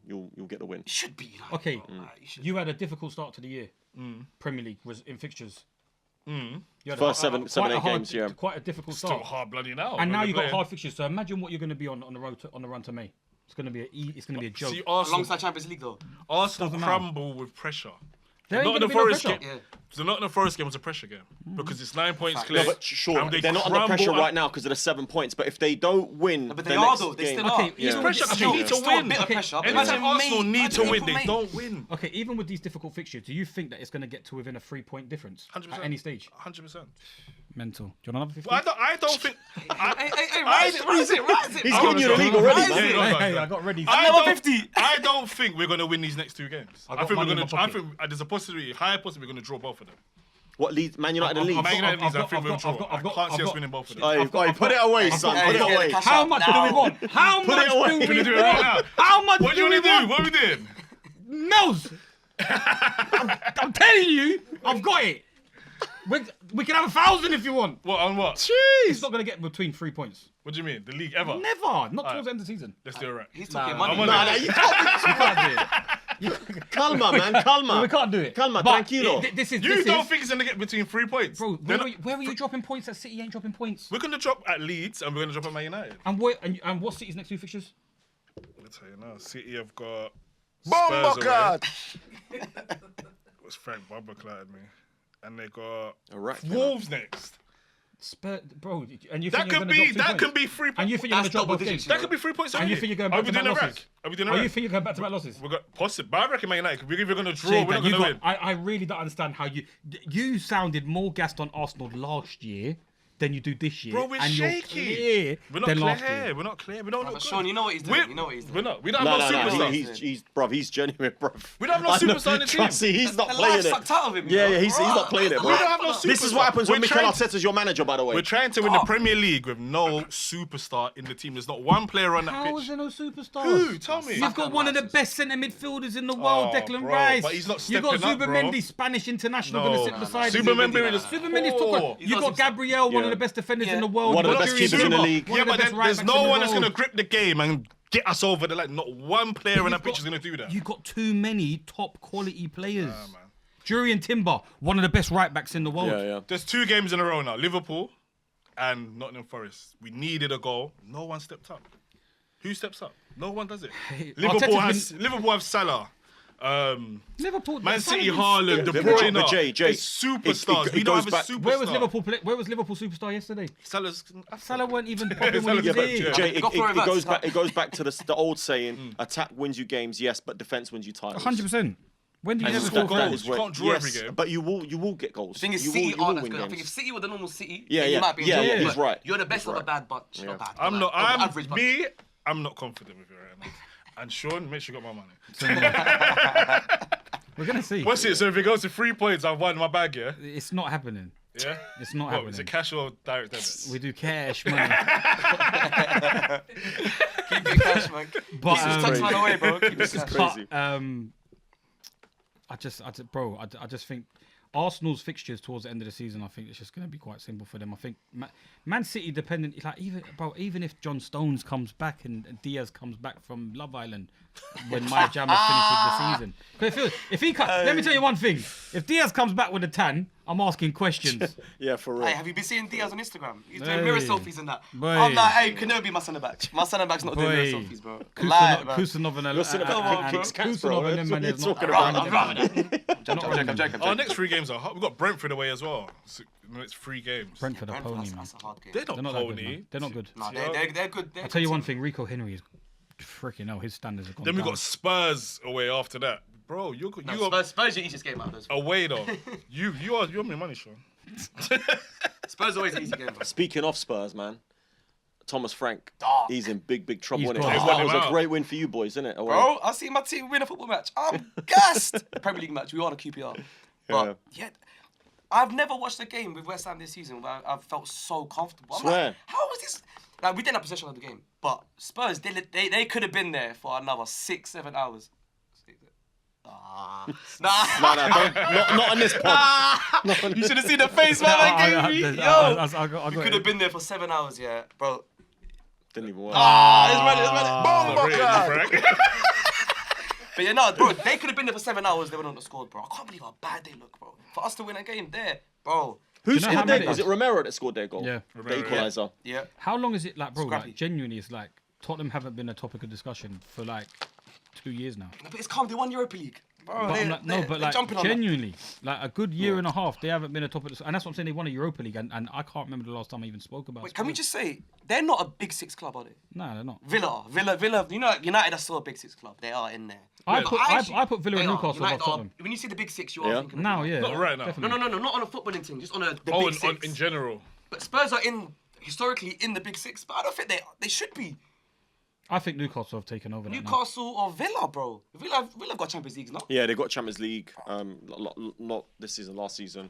get the win. You should be. Like, Okay, you you had a difficult start to the year. Premier League was in fixtures. You had First quite 7, 8 hard- games, yeah. Quite a difficult Still start. hard bloody now. And now when you we're got playing. hard fixtures. So imagine what you're going to be on the run to May. It's going to be a joke. See, Arsenal alongside Champions League though. Arsenal crumble with pressure. There ain't Not in gonna the be no Forest pressure. game. The Nottingham Forest game was a pressure game because it's 9 points clear. No, but sure, and they they're not under crumble pressure up. right now because of the 7 points. But if they don't win, But the they are next though. They game, still Okay, are. it's It's pressure. Still- They need to still a win. bit of pressure. Anytime Imagine Arsenal May- need to imagine win, they May. don't win. Okay, even with these difficult fixtures, do you think that it's going to get to within a 3-point difference 100%. at any stage? 100%. Mental. Do you want another 50? I don't think. Hey, rise it. he's giving you the league already, Rise man. it. Yeah, Hey, I got ready. Another 50. I don't think we're going to win these next 2 games. I I got think we're money in going to. my I pocket. think there's a possibility, high possibility, we're going to draw both of them. What Leeds, Man United and Leeds? Man United, I've I got- think we'll I've draw. got- I can't see us I've winning both of them. Hey, put it away, son. got- Put it Hey, away. cash How out much now. do we want? How much it away. do We're we going to do it right now. want? How much What do you we want to do? want? What are we doing? Mills! I'm telling you, I've got it. We can have 1,000 if you want. What on what? It's not going to get between 3 points. What do you mean? The league ever? Never. Not towards the end of the season. Let's do it right. He's talking Nah, money. I'm on Nah, it. you can't. We can't do it. Calma, man. Calma. We can't do it. Calma, But tranquilo. This is. You this don't is, think it's going to get between 3 points? Bro, They're where not- are you dropping points that City ain't dropping points? We're going to drop at Leeds and we're going to drop at Man United. And what City's next 2 fixtures? I'll tell you now. City have got Bomba Spurs card. away. What's Frank Bubba clattered me? And they got Alright. Wolves next. Spurs, bro, and you That think you're could gonna be. drop 2 That points? could be 3 points. And you think you're going to That's drop double both digits, games? That could be 3 points. And you think you're going Are back we to doing back a rack? losses? Are we doing a Or you rack? think you're going back to back losses? We got possible. But I reckon Man United. We're either going to draw. Shane, We're not that going to win. I really don't understand how you sounded more gassed on Arsenal last year than you do this year. Bro, we're and you're shaky. clear We're not than clear. last year. We're not clear. We don't look But good. Sean, you know what he's doing. We're- You know what he's doing. We're not. We don't have No, no superstars. he's genuine, bruv. We don't have no I know, superstar in the team. Trust me, he's not The playing life it. sucked out of him. Yeah, you know? he's not playing it, We bro. don't have no superstar. This is what happens when We're Mikel trying- Arteta's your manager, by the way. We're trying to win the Oh. Premier League with no superstar in the team. There's not one player on that How is pitch. there no superstars? Who? Tell me. You've got one of the best centre midfielders in the world, Oh, Declan bro, Rice. but he's not You've got stepping up, Zubimendi, bro. Spanish international, No. going to sit No, beside no. him. Zubimendi's Poor. talking. He's You've not got Gabriel, one of Yeah. the best defenders Yeah. in the world. One of You've the got best Jeremy keepers in the Zuma, league. one Yeah, of the but best then right there's backs no in the one that's world. going to grip the game and get us over the line. Not one player on that pitch is going to do that. You've got too many top quality players. Nah, man. Jurian Timber, one of the best right backs in the world. Yeah, yeah. There's 2 games in a row now. Liverpool and Nottingham Forest. We needed a goal. No one stepped up. Who steps up? No one does it. Arteta's Liverpool have Salah. Liverpool, Man City, Salah's- Haaland, De Liverpool- Bruyne. but Jay, It's superstars. it We don't goes have a back- superstar. Where was Liverpool superstar yesterday? Salah's. Salah weren't even popping when he Yeah, was but there. Jay, Go for reverse. it goes back to the old saying: attack wins you games, yes, but defense wins you titles. 100%. When do you And ever score score goals. goals? You can't draw every game. But you will get goals. The thing is, you City will aren't as win good. I think if games. City were the normal City, Yeah, then yeah. you might be Yeah, enjoying yeah, it. he's But right. You're the best He's of a right. bad bunch. Not bad. I'm not. Like, average bunch. I'm not confident with you right now. And Sean, make sure you got my money. We're going to see. What's it? So if it goes to 3 points, I've won my bag, yeah? It's not happening. Yeah? It's not What, happening. is it cash or direct debit? We do cash money. Keep your cash, man. But, Keep this tax man away, bro. Keep This this is cash. crazy. I just think Arsenal's fixtures towards the end of the season, I think it's just going to be quite simple for them. I think Man City dependent, like even if John Stones comes back and Diaz comes back from Love Island, when my jam has finished with the season. 'Cause if he let me tell you one thing. If Diaz comes back with a tan, I'm asking questions. Yeah, for real. Hey, have you been seeing Diaz on Instagram? He's doing Hey. mirror selfies and that. Boy. I'm like, hey, can never be my centre back. My centre back's not doing mirror Boy. selfies, bro. Lie, bro. Kusanov and Your centre back kicks cats, bro. Kusanov and them man That's is what not. you're talking about. I'm joking. Our next 3 games are hard. We've got Brentford away as well. So, it's 3 games. Brentford are pony, man. That's a hard game. They're not They're not that good, pony. man. They're not good. No, they're good. I'll tell you one thing. Rico Henry is freaking hell. His standards have gone Then we've down. got Spurs away after that. Bro, you are Spurs your easiest game out of those. away though. you are your money, Sean. Spurs always an easy game, bro. Speaking of Spurs, man, Thomas Frank, Dog. he's in big trouble. He's Innit? gone. That was They won him a out. great win for you boys, isn't it? Bro, I see my team win a football match. I'm gassed. Premier League match. We won a QPR. But yeah, I've never watched a game with West Ham this season where I've felt so comfortable. I'm Swear. like, how was this? Like, we didn't have possession of the game, but Spurs, they could have been there for another 6-7 hours. Nah. No, not on this pod. You should have seen the face man gave me. Yo, I got we could have been there for 7 hours, yeah, bro. Didn't even work. It's ready. Not really, Frank. But yeah, no, bro, they could have been there for 7 hours. They wouldn't have scored, bro. I can't believe how bad they look, bro. For us to win a game there, bro. Who you know how scored mad their it goal? is? Was it Romero that scored their goal? Yeah. The equaliser. Yeah. How long is it like, bro? Scrappy. Like, genuinely, it's like Tottenham haven't been a topic of discussion for like 2 years now. No, but it's calm. They won Europa League. Bro, But I'm like, no, but they're like jumping on that. genuinely, like a good year and a half, they haven't been a topic, and that's what I'm saying. They won a Europa League, and I can't remember the last time I even spoke about. Wait, can we Spurs. just say they're not a Big Six club, are they? No, they're not. Villa. You know, United are still a Big Six club. They are in there. I But put actually, I put Villa they and are. Newcastle United above Tottenham. When you see the Big Six, you are Yeah. thinking. Now, of yeah, Not right now. definitely. No, not on a footballing thing. Just on the Big Oh, Six. in general. But Spurs are historically in the Big Six, but I don't think they should be. I think Newcastle have taken over that now. Newcastle or Villa, bro. Villa got Champions Leagues now. Yeah, they got Champions League. Not this season, last season.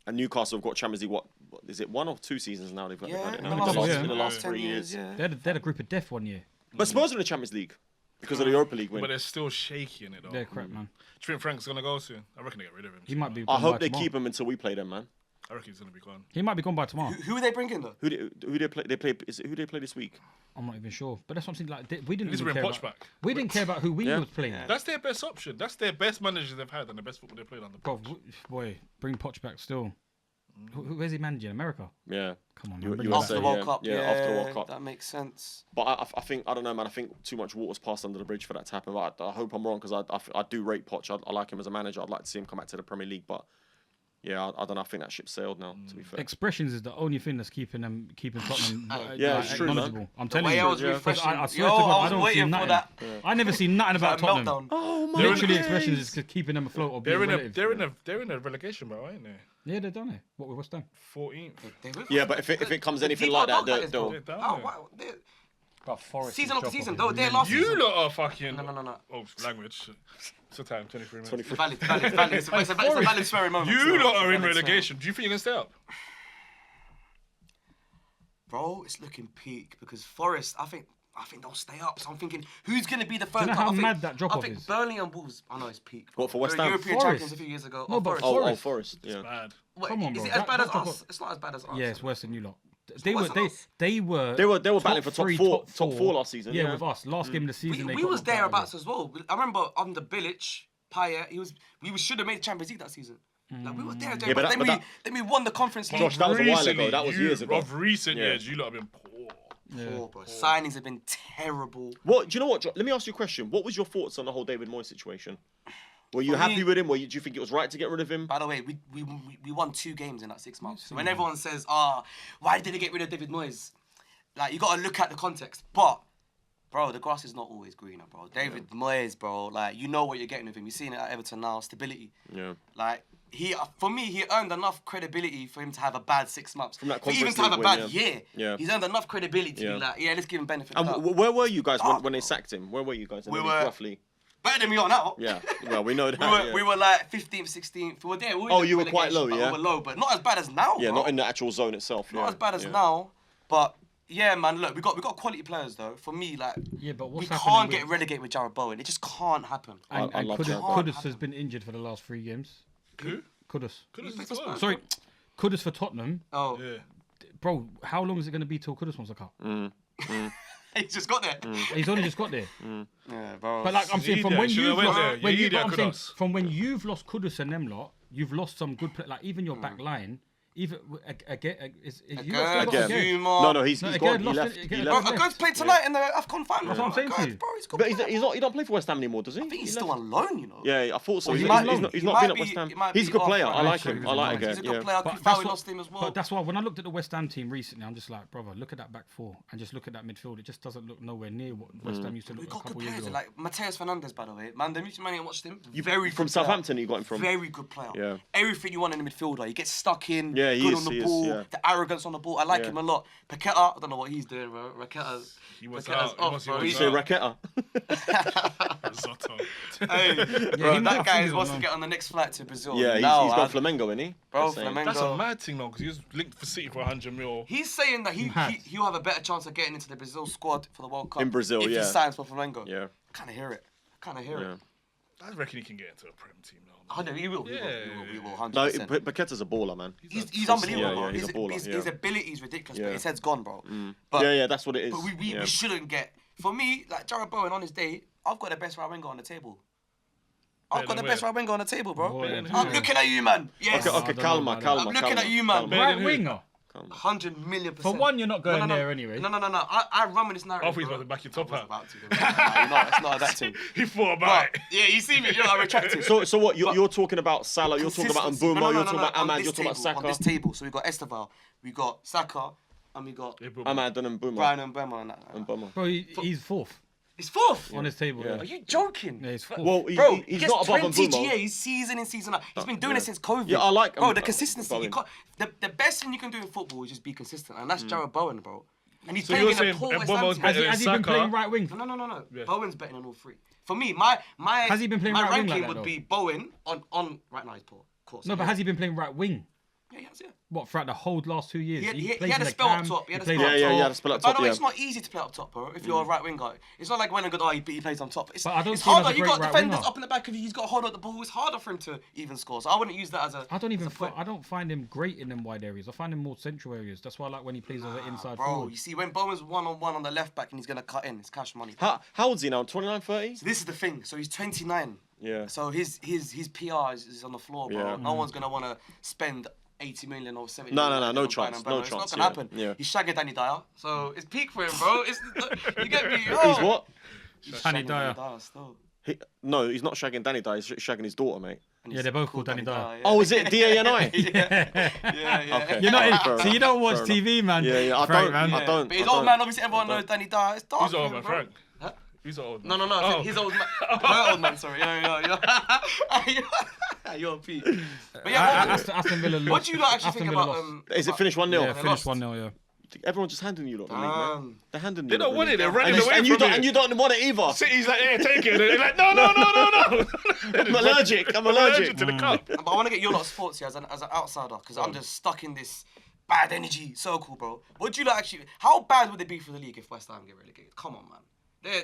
And Newcastle have got Champions League. What is it? 1 or 2 seasons now? They've got Yeah, it in now. the last, In the last 10 3 years. Yeah. They had a group of death one year. But Spurs are in the Champions League because of the Europa League win. But they're still shaky in it though. They're crap, man. Do you think Frank's gonna go soon? I reckon they get rid of him. He might be. I gone hope by they tomorrow. keep him until we play them, man. I reckon he's gonna be gone. He might be gone by tomorrow. Who are they bringing though? Who they play? They play. Is it who they play this week? I'm not even sure. But that's what I'm saying. Like we didn't Needs to even bring care Poch about. back. We didn't care about who we Yeah. was playing. That's their best option. That's their best manager they've had and the best football they played on the Bro, pitch. boy, bring Poch back still. Where's he managing? America? Yeah. Come on, You- man. bring you him would After say, the World yeah. Cup. Yeah, after the World Cup. That makes sense. But I think I don't know, man. I think too much water's passed under the bridge for that to happen. I hope I'm wrong because I do rate Poch. I like him as a manager. I'd like to see him come back to the Premier League, but yeah, I don't know. I think that ship sailed now. To be fair. Expressions is the only thing that's keeping Tottenham Yeah, it's true, man. acknowledgeable. I'm The telling way you. I was yeah. refreshing. I swear Yo, to God, I I was don't see waiting for nothing. that. I never see nothing about That Tottenham. meltdown. Oh my Literally, days. expressions is just keeping them afloat or being relative. They're in a relegation battle, ain't they? Yeah, they're done it. What with West Ham? 14th. Yeah, but if it comes anything like that, they'll. They're down Oh, there. wow. Forest Season after season, though. They're last You season. lot are fucking. No. Oh, language. It's a time, 23 minutes. 23. Valid. It's a valid swearing moment. You still. lot are It's in a valid relegation. Do you think you can stay up? Bro, it's looking peak because Forest, I think they'll stay up. So I'm thinking, who's going to be the third? you know club? how I think- mad that drop-off I think is? Burnley and Wolves. I know it's peak. What, for West They were Ham? European Forest. champions a few years ago. No, but Forest. Forest. Yeah. Bad. What, Come on, is bro. it as bad as That- us? It's not as bad as us. Yeah, it's worse than you lot. worse They than us. were They were top battling for top three, four last season. Yeah, Yeah. with us. Last game of the season, they We got was knocked out thereabouts of as well. I remember under Bilic, Payet, we should have made the Champions League that season. Like, we were there. Yeah, but then we won the Conference League. Josh, that was a while ago. Recently, That was years ago. Of recent Yeah. years, you lot have been poor. Poor, bro. Signings have been terrible. What? Do you know what? Let me ask you a question. What was your thoughts on the whole David Moyes situation? Were you For happy me- with him? Do you think it was right to get rid of him? By the way, we won 2 games in that 6 months. So when everyone says, why did they get rid of David Moyes? Like, you got to look at the context. But, bro, the grass is not always greener, bro. David Moyes, bro, like, you know what you're getting with him. You've seen it at Everton now, stability. Yeah. Like, for me, he earned enough credibility for him to have a bad 6 months. From that for even Conference to have a League bad win, year. Yeah. He's earned enough credibility to Yeah. be like, let's give him benefit And of the doubt. where were you guys Dark, when they bro. sacked him? Where were you guys? In We the league, were- roughly. Better than we are now. Yeah. Well, we know that. We were like 15th, 16th. We were there. We were Oh, in you were relegation, quite low, but yeah? We were low, but not as bad as now. Yeah, bro. not in the actual zone itself. Not yeah. as bad as Yeah. now, but yeah, man. Look, we got quality players though. For me, like, Yeah, but we what's can't happening get with- relegated with Jared Bowen. It just can't happen. And I love that. Kudus has been injured for the last 3 games. Who? Kudus. Could have He's as well. Sorry, Kudus for Tottenham. Oh, Yeah. Bro, how long is it going to be till Kudus wants a cut? He's just got there. He's only just got there. Yeah, bro. But like I'm saying, from idiot. when Should've you've went lost, there. when You you, idiot, but I'm saying, Kudus. from when you've lost Kudus and them lot, you've lost some good play. Like even your back line, even again, No, he's No, gone. again, He lost left. it- He again, left. lost Aguerd's played tonight in the AFCON final. That's what I'm saying to you. Bro, he's got But he don't play for West Ham anymore, does he? I think he's He still left. on loan, you know. Yeah, I thought so. Well, He's he not might- been he at might West be- Ham. he might He's a be good off player. right I now. like him. I like He's a him. good Yeah. player. But Kufau, we lost him as well. But that's why when I looked at the West Ham team recently, I'm just like, brother, look at that back four and just look at that midfield. It just doesn't look nowhere near what West Ham used to We've look got a good couple years players. ago. Like Mateus Fernandes, by the way. Man, the mutual man and watched him. You Very from good player. Southampton. You got him from. Very good player. Yeah. Everything you want in a midfielder. He gets stuck in. Yeah, he good is, on he the is, ball. yeah. The arrogance on the ball. I like Yeah. him a lot. Paqueta, I don't know what he's doing, bro. Paqueta's wants Paqueta's out. He off, wants- he bro. wants You say out. Raqueta? Risotto. Hey, Yeah, bro, he might that have guy fingers wants on to him. get on the next flight to Brazil. Yeah, he's Now, got Flamengo, isn't he? Bro, That's saying. Flamengo. That's a mad thing, though, because he was linked for City for 100 mil. He's saying that Mad. he'll have a better chance of getting into the Brazil squad for the World Cup In Brazil, if yeah. he signs for Flamengo. Yeah. I kind of hear it. Yeah. I reckon he can get into a Prem team now. I know he will. Yeah. He will. No, 100%. Paqueta's a baller, man. He's unbelievable, Yeah, bro. yeah, he's a baller, his yeah. ability is ridiculous, Yeah. but his head's gone, bro. But, Yeah, that's what it is. But we Yeah. shouldn't get. For me, like Jared Bowen on his day, I've got the best right winger on the table. I've got the best right winger on the table, bro. Boy, and I'm who? looking at you, man. Yes. Okay, I don't know calma. about that. I'm looking at you, man. Right winger. 100 million %. For one, you're not going no, no. there anyway. No. I run with this narrative. I thought he was bro. about to back your top I was out. about to. No, it's not that thing. He thought about But, it. yeah, you see me. I retract it. So what? You're talking about Salah. You're talking about Consistency. Mbeumo. No, You're talking about on Ahmad. this You're talking about table, Saka. On this table, so we got Esteval, we got Saka, and we got Ahmad and Mbeumo. Brian and Mbeumo and that. Mbeumo. Bro, he's fourth It's fourth. on his table. Yeah. Yeah. Are you joking? Yeah, he's fourth. Well, Bro, he's gets not above 20 Mbeumo. GAs season in season out. He's been doing it since COVID. Yeah, I like Bro, him, the consistency. You Bowen. can't, the best thing you can do in football is just be consistent, and that's Jared Bowen, bro. And he's So playing you're in a saying poor West Mbeumo's Ham team. better Has he than been Saka? playing right wing? No. Yeah. Bowen's better than all three. For me, my Has he been playing my right wing ranking like that, would though? be Bowen on right now. He's poor, of course. No, but has he been playing right wing? Yeah, he has, yeah. What, throughout the whole last 2 years? He plays had in a the spell up cam, top. He had a plays spell in up Yeah, top. he had a spell up By top, the way, yeah. it's not easy to play up top, bro. If you're a right wing guy, it's not like when a good he plays on top. It's, But I don't it's see him as harder. a You great got right defenders winger. up in the back of you. He's got to hold up the ball. It's harder for him to even score. So I wouldn't use that as a. I don't even. as a point. I don't find him great in them wide areas. I find him more central areas. That's why I like when he plays as an inside Bro, forward. you see, when Bowen's 1-on-1 on the left back and he's gonna cut in, it's cash money. How old's he now? 29, 30? So this is the thing. So he's 29. Yeah. So his PR is on the floor, bro. Yeah. No one's gonna want to spend 80 million or 70 No, million. no, on no Brian chance, and no Ballon. It's chance, not gonna happen. yeah. He's shagging Danny Dyer, so it's peak for him, bro. You get me? He's what? He's Danny shagging Dyer. still. No, he's not shagging Danny Dyer. He's shagging his daughter, mate. And Yeah, he's they're both called Danny Dyer. yeah. Oh, is it D-A-N-I? Yeah. Okay. You're not. Fair So you enough, don't watch fair TV, man. Yeah, I Frank, don't. man. I don't. But his I old don't. man, obviously, everyone knows Danny Dyer. It's dark. Who's the old for him, man, bro. Frank? Huh? Who's the old No, man? I said his old man. Her old man, sorry. You're Pete. But yeah, Aston Villa lost. what do you not actually Aston think Villa about? lost. Is it finished 1-0? Yeah, they finished lost. 1-0, yeah. Everyone's just handing you lot the league, man. They're handing you. They don't lot want the it. They're league. running And, away and you from don't. it. And you don't want it either. City's like, yeah, take it. They're like, no. I'm allergic. I'm allergic to the cup. But I want to get your lot of thoughts here as an outsider because I'm just stuck in this bad energy circle, bro. What do you like actually? How bad would it be for the league if West Ham get relegated? Come on, man.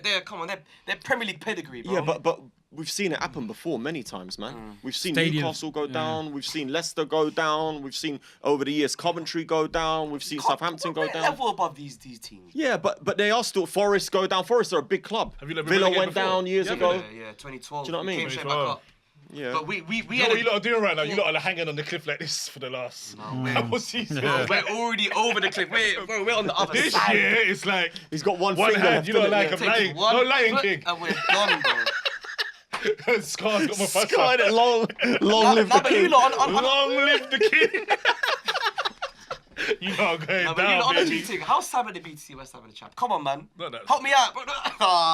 They're Premier League pedigree, bro. Yeah, but we've seen it happen before many times, man. We've seen Stadiums, Newcastle go down. We've seen Leicester go down. We've seen over the years Coventry go down. We've seen Southampton go We're down. level above these teams. Yeah, but they are still. Forest go down. Forest are a big club. Have you not been Villa relegated went before? down years Yeah, ago. Yeah, 2012. Do you know what I we mean? Came straight 2012. back up. Yeah. But we You know had what you lot are doing right now? You lot are hanging on the cliff like this for the last couple seasons. We're already over the cliff. We're on the other This side. year, it's like He's got one one finger hand. left, You lot innit? like Yeah. I'm Take lying. one No Lion foot King. and we're done, bro. Scar's got my first Sky one. it, long live the But you king. lot on Long live the king. You lot are going No, but you know, on down, a baby. thing, how sad would it be to see West Ham in the champ? Come on, man. Not that Help me out. Bro.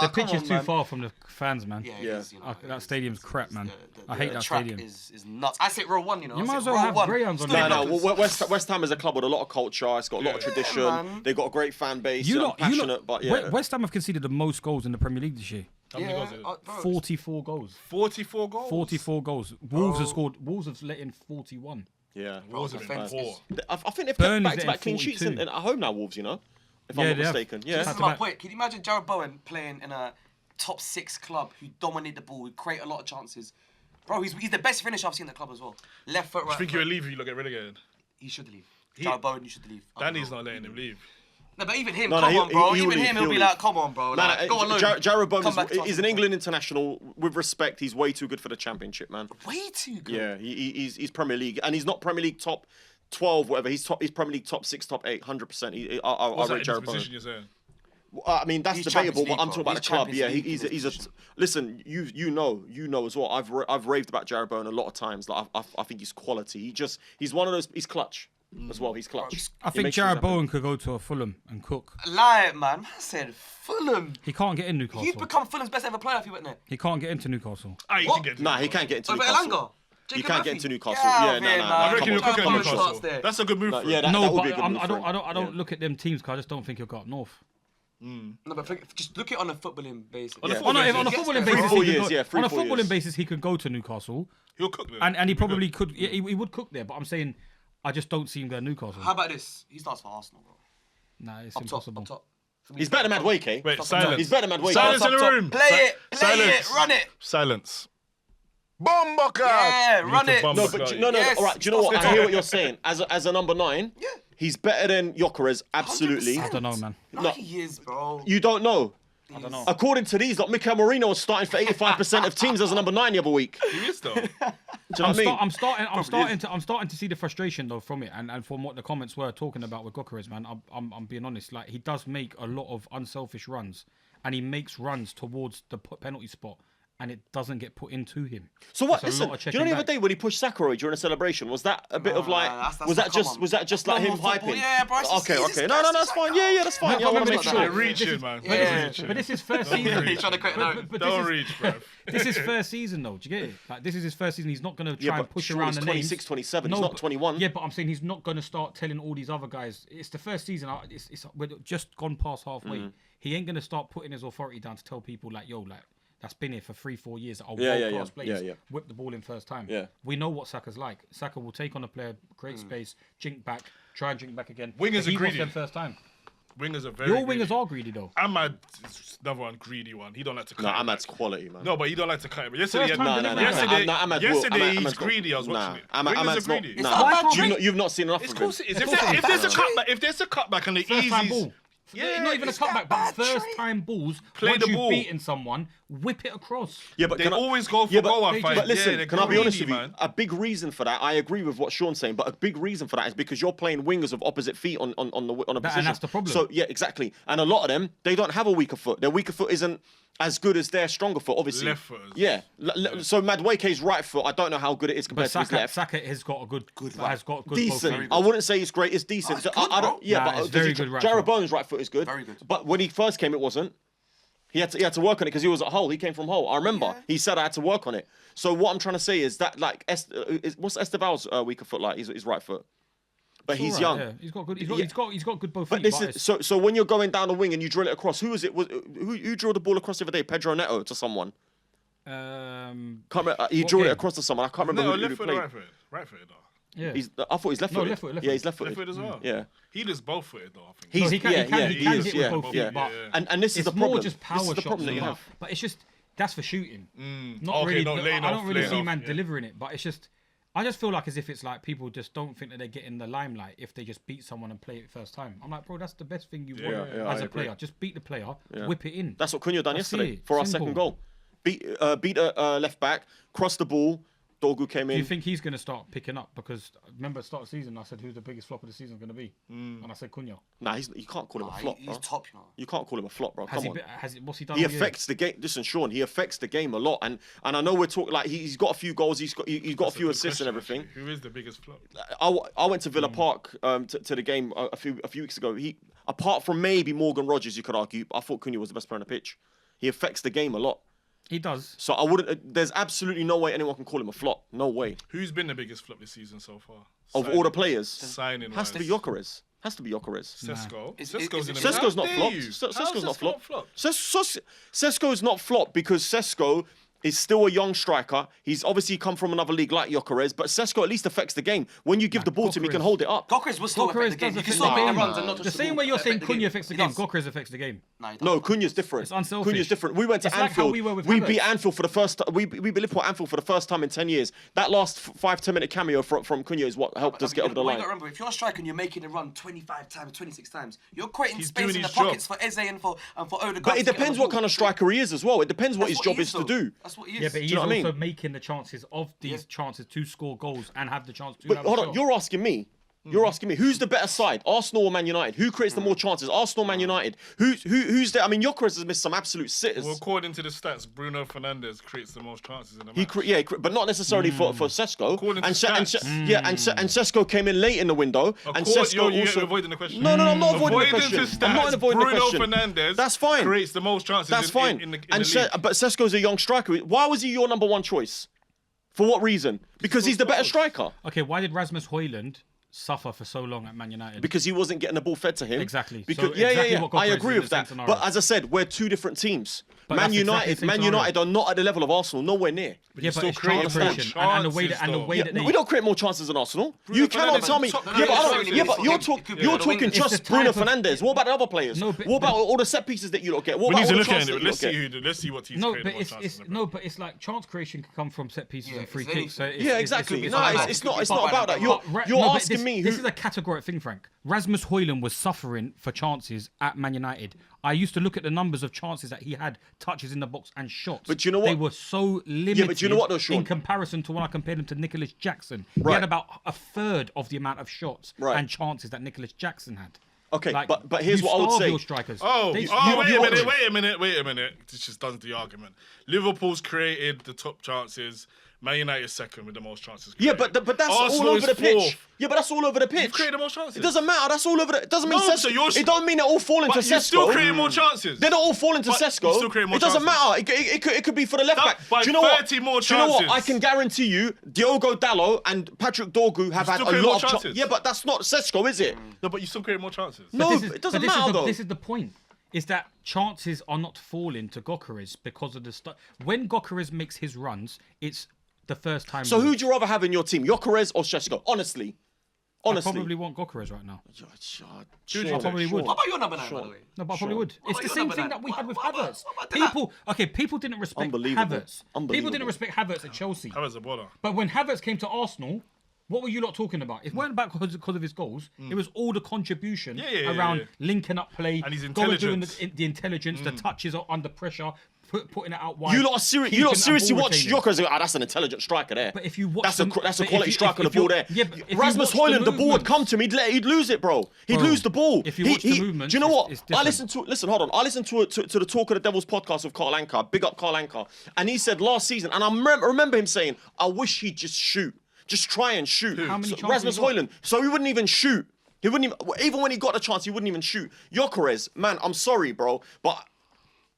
The pitch is too far from the fans, man. Yeah, Yeah. it is, you know, That stadium's crap, man. The- I hate the that track stadium. is nuts. I sit row one, you know. You I might sit as well row have one. Grahams on Still the No, in no. blockers. West Ham is a club with a lot of culture. It's got a lot of tradition. man. They've got a great fan base. You and lot, passionate, but yeah. West Ham have conceded the most goals in the Premier League this year. How many goals Yeah, is it? bro, 44 goals. 44 goals. 44 goals. Wolves have scored. Wolves have let in 41. Yeah. Wolves have been Defense poor. I think they've kept Burnley's back-to-back clean getting sheets 42. at home now, Wolves, you know? If Yeah, I'm not they have. mistaken. This Yeah. is Back to my back. point. Can you imagine Jared Bowen playing in a top 6 club who dominate the ball, who create a lot of chances? Bro, he's the best finisher I've seen in the club as well. Left foot, I right think foot. you'll leave if you lot get relegated. He should leave. Jared Bowen, you should leave. Danny's not letting him leave. No, but even him, No, come no, on, bro. he'll Even leave, him, he'll he'll be leave. like, come on, bro. Like, go on loan. Jarrod Bowen Come back to is an us. England international. With respect, he's way too good for the Championship, man. Way too good. Yeah, he's Premier League, and he's not Premier League top 12, whatever. He's Premier League top 6, top 8, 100%. I What's rate that Jarrod Bowen. position you're saying? I mean, that's He's debatable, Champions but I'm League, talking bro. about the He's club. Champions Yeah, League he's in a. this Listen, you know as well. I've raved about Jarrod Bowen a lot of times. Like I think he's quality. He's one of those. He's clutch as well. He's clutch. I think Jarrod Bowen could go to a Fulham and cook. Lie, man. I said Fulham. He can't get in Newcastle. He'd become Fulham's best ever player if he went there. He can't get into Newcastle. He What? can get to Nah, he Newcastle. can't get into Over Newcastle. Elanga. He Jacob can't Murphy. get into Newcastle. Get out Yeah, of nah, here, nah, man. nah. I reckon he'll cook at Bowen Newcastle. starts there. That's a good move for him. That No, would but be a good I move for him. don't look at them teams because I just don't think he'll go up north. No, but just look at it on a footballing basis. On a Yeah. football On a basis. footballing Three, basis, 4 he could years, go- yeah, on a 4 footballing years. basis, he could go to Newcastle, He'll cook there. and he probably could. Yeah, he would cook there, but I'm saying I just don't see him going to Newcastle. How about this? He starts for Arsenal, bro. Nah, it's Up top, impossible. up top. For me, He's better than Madueke. Wait, Stop. silence. He's better than Madueke. Silence in the Top. room. Play it, Silence. run it. Silence. Yeah, run it. bomb No, But but no, no. Yes, All right, do you know stop what? it. I hear what you're saying. As a number 9, Yeah. he's better than Gyökeres. Absolutely. 100%. I don't know, man. No, he is, bro. You don't know. I don't know. According to these, like Mikel Marino was starting for 85% of teams as a number 9 the other week. Do He is though. you know what I mean? I'm starting to see the frustration though from it, and from what the comments were talking about with Gyökeres, man. I'm being honest. Like, he does make a lot of unselfish runs, and he makes runs towards the penalty spot, and it doesn't get put into him. So what? It's a Listen, lot of do you know the checking other back. day when he pushed Saka away during a celebration? Was that a bit of like? that's was that come just on. was that just That's like him normal football. hyping? Yeah, bro, it's just- Okay, he's okay. just No, classy, that's fine. Yeah, that's fine. Yeah, I want to make But sure. You're reaching, man. Yeah. But this is first Don't season. reach. He's trying to create But no. Don't reach, bro. This is first season though. Do you get it? Like, this is his first season. He's not going to try Yeah, and but push sure, around he's the 26, names. 27. He's not but- 21. Yeah, but I'm saying he's not going to start telling all these other guys. It's the first season. We're just gone past halfway. Mm. He ain't going to start putting his authority down to tell people like, yo, like, that's been here for 3-4 years. Are Yeah, yeah, world-class yeah. players. Yeah, yeah. Whip the ball in first time. Yeah. We know what Saka's like. Saka will take on a player, Mm. create space, jink back, try and jink back again. Wingers But he are wants greedy. them first time. Wingers are very. Your greedy. wingers are greedy though. Ahmad is another one, greedy one. He don't like to cut No, it Ahmad's back. quality, man. No, but he don't like to cut it. But yesterday, First time delivery. yesterday, Ahmad will- yesterday he's Ahmad's got- greedy. I was watching it. Ahmad's Wingers are not. greedy. It's not a bad Nah, trait. you've not seen enough Of of course him. it is. Of course it is. If there's a cutback, if there's a cutback and the First time easy, ball. yeah, Not even a it's that cutback, but bad first trait. time balls. Play once the you've ball. beaten someone, whip it across. Yeah, but they can I- always go for Yeah, but- goal. I find. But listen, yeah, they're can I be honest with greedy, you? man. A big reason for that, I agree with what Sean's saying, but a big reason for that is because you're playing wingers of opposite feet on a position. And that's the problem. So yeah, exactly. And a lot of them, they don't have a weaker foot. Their weaker foot isn't as good as their stronger foot, obviously. Left footers. Yeah. So Madueke's right foot, I don't know how good it is compared But to his left. Saka has got a good has got good Decent. both I wouldn't say it's great. It's decent. Oh, it's I good, don't. bro. Yeah, Nah, but it's does very he- good right Jarrod foot. Bowen's right foot is good. Very good. But when he first came, it wasn't. He had to work on it because he was at Hull. He came from Hull. I remember. Yeah. He said I had to work on it. So what I'm trying to say is that like what's Esteval's weaker foot like? His right foot. But he's Alright, young. Yeah. He's got good. Yeah. He's got good both But feet. this is so when you're going down the wing and you drill it across, who is it? Who drilled the ball across the other day? Pedro Neto to someone. Can't He What drilled it game? across to someone. I can't remember No, who left foot or played. right foot? Right footed though. yeah. I thought he's left No, footed. left footed, left Yeah, he's footed. left Left footed. foot as well. Yeah. He does both footed though. I think. He's, he can yeah, hit he with is, both feet, yeah. but And this is it's the more problem. just This power is the shots problem that than you that. have. But it's just that's for shooting. Not Okay, really. no, laying I off, don't really laying see off, man yeah. delivering it, but it's just. I just feel like as if it's like people just don't think that they're getting the limelight if they just beat someone and play it first time. I'm like, bro, that's the best thing you want yeah, as I a agree. player. Just beat the player, Yeah. whip it in. That's what Cunha done That's yesterday it. for our Simple. second goal. Beat a left back, crossed the ball. Dogu came Do you in. think he's going to start picking up? Because remember, at the start of the season, I said who's the biggest flop of the season going to be, and I said Cunha. Nah, you can't call him a flop, He's bro. top, you know. You can't call him a flop, bro. Has Come on. what's he done? He all year? affects the game. Listen, Sean, he affects the game a lot, and I know we're talking like he's got a few goals, he's got a That's few good assists question, and everything. actually. Who is the biggest flop? I went to Villa Park to the game a few weeks ago. He, apart from maybe Morgan Rogers, you could argue, I thought Cunha was the best player on the pitch. He affects the game a lot. He does. So I wouldn't. There's absolutely no way anyone can call him a flop. No way. Who's been the biggest flop this season so far? Of all the players, Signing has to be Gyökeres. Has to be Gyökeres. Sesko. Is- Sesko's in is- the Sesko's How not dare flopped. you? Sesko's How's not Sesko flopped. Sesko's not flopped because Sesko is still a young striker. He's obviously come from another league like Gyökeres, but Sesko at least affects the game. When you give the ball to him, he can hold it up. Gyökeres will still affect the game. You can does still affect make the the game. runs and not just The same way you're saying Cunha affects the game, does. Gyökeres affects the game. No, Cunha's different. It's unselfish. Cunha's different. We went to It's like how Anfield. we were with we Havertz. beat Anfield for the first time. We beat Liverpool at Anfield for the first time in 10 years. That last 5-10 minute cameo from Cunha is what helped us get over the line. You got to remember, if you're a striker and you're making a run 25 times, 26 times, you're creating He's space doing in the his job. pockets for Eze and for Odegaard. But it depends what kind of striker he is as well. It depends what his job is to do. That's what he is. Yeah, but he's you know what I also mean? making the chances of these chances to score goals and have the chance to But have a hold on, shot. you're asking me. You're asking me who's the better side, Arsenal or Man United? Who creates the more chances, Arsenal or Man United? Who's there? I mean, Gyökeres has missed some absolute sitters. Well, according to the stats, Bruno Fernandes creates the most chances in the match. But not necessarily for Sesko. According to And stats. and Sesko came in late in the window. And Sesko you're also avoiding the question. No, I'm not avoiding the According question. to I'm not stats, avoiding the Bruno question. Fernandes That's fine. creates the most chances That's fine. in the And league. but Sesko's a young striker. Why was he your number one choice? For what reason? Because he's the better striker. Okay, why did Rasmus Højlund suffer for so long at Man United? Because he wasn't getting the ball fed to him. Exactly. Because So exactly what I Gyökeres agree is in with the that. same scenario. But as I said, we're two different teams. But Man that's exactly United, the same Man scenario. United are not at the level of Arsenal. Nowhere near. Yeah, but still it's creating chance more creation and the way chances, that though. way that they We don't create more chances than Arsenal. Bruno You cannot Fernandes tell me. is top- Yeah, no, but, no, you're it could be talking the wing. just It's the Bruno type of- Fernandes. What about the other players? No, What about but- all the set pieces that you don't get? What We about need to all the look at chances it. that you Let's don't see get? let's see what he's No, creating but more it's chances. but it's like chance creation can come from set pieces and free it's any- kicks. So Yeah, exactly. it's No, like- it's not it's about not that. about You're but asking me This who. is a categoric thing, Frank. Rasmus Højlund was suffering for chances at Man United. I used to look at the numbers of chances that he had, touches in the box and shots. But you know They what? were so limited but you know what though, Sean? in comparison to when I compared him to Nicholas Jackson. He Right. had about a third of the amount of shots Right. and chances that Nicholas Jackson had. Okay, Like, but here's you what I would starve say. your strikers. Wait a minute. This just does the argument. Liverpool's created the top chances. Man United second with the most chances. Yeah, created. but that's Arsenal all is over the pitch. fourth. Yeah, but that's all over the pitch. You've created the most chances. It doesn't matter. That's all over the. It doesn't mean No, Sesko. so you're- It don't mean they're all falling to But you're Sesko. still creating more chances. They don't all fall into But Sesko. you still create more It doesn't chances. matter. It could be for the left That- back. by Do you know what? 30 more Do you know what? chances. I can guarantee you, Diogo Dalot and Patrick Dorgu have had still a create lot more of chances. chances. Yeah, but that's not Sesko, is it? No, but you still create more chances. No, This is- it doesn't but this matter is the, though. This is the point. Is that chances are not falling to Gyökeres because of the stuff. When Gyökeres makes his runs, it's the first time. So who'd you rather have in your team, Gyökeres or Sesko? Honestly. I probably want Gyökeres right now. Sure, I probably would. What about your number 9, by the way? No, but I probably would. It's about the your same number thing nine? that we had with What about- Havertz. what about that? People didn't respect Unbelievable. Havertz. People Unbelievable. didn't respect Havertz at Chelsea. Havertz a baller. But when Havertz came to Arsenal, what were you lot talking about? It weren't about because of his goals. It was all the contribution around linking up play, And his going doing intelligence. the intelligence, the touches under pressure, putting it out wide. You lot keeping that seriously ball watch retaining. Gyökeres. That's an intelligent striker there. But if you watch that's them- a but if quality you- striker on if the ball you- there. yeah, but if you Rasmus watch the Højlund, the ball would movements- come to him. He'd lose it, bro. He'd Bro, lose the ball. if you watch the movements, do you know what? it's I different. listen. Hold on. I listened to the Talk of the Devils podcast with Carl Anka. Big up Carl Anka. And he said last season, and I remember him saying, "I wish he'd just shoot, just try and shoot." How many So, chances Rasmus he got? Højlund. So he wouldn't even shoot. He wouldn't even when he got the chance, he wouldn't even shoot. Gyökeres, man, I'm sorry, bro, but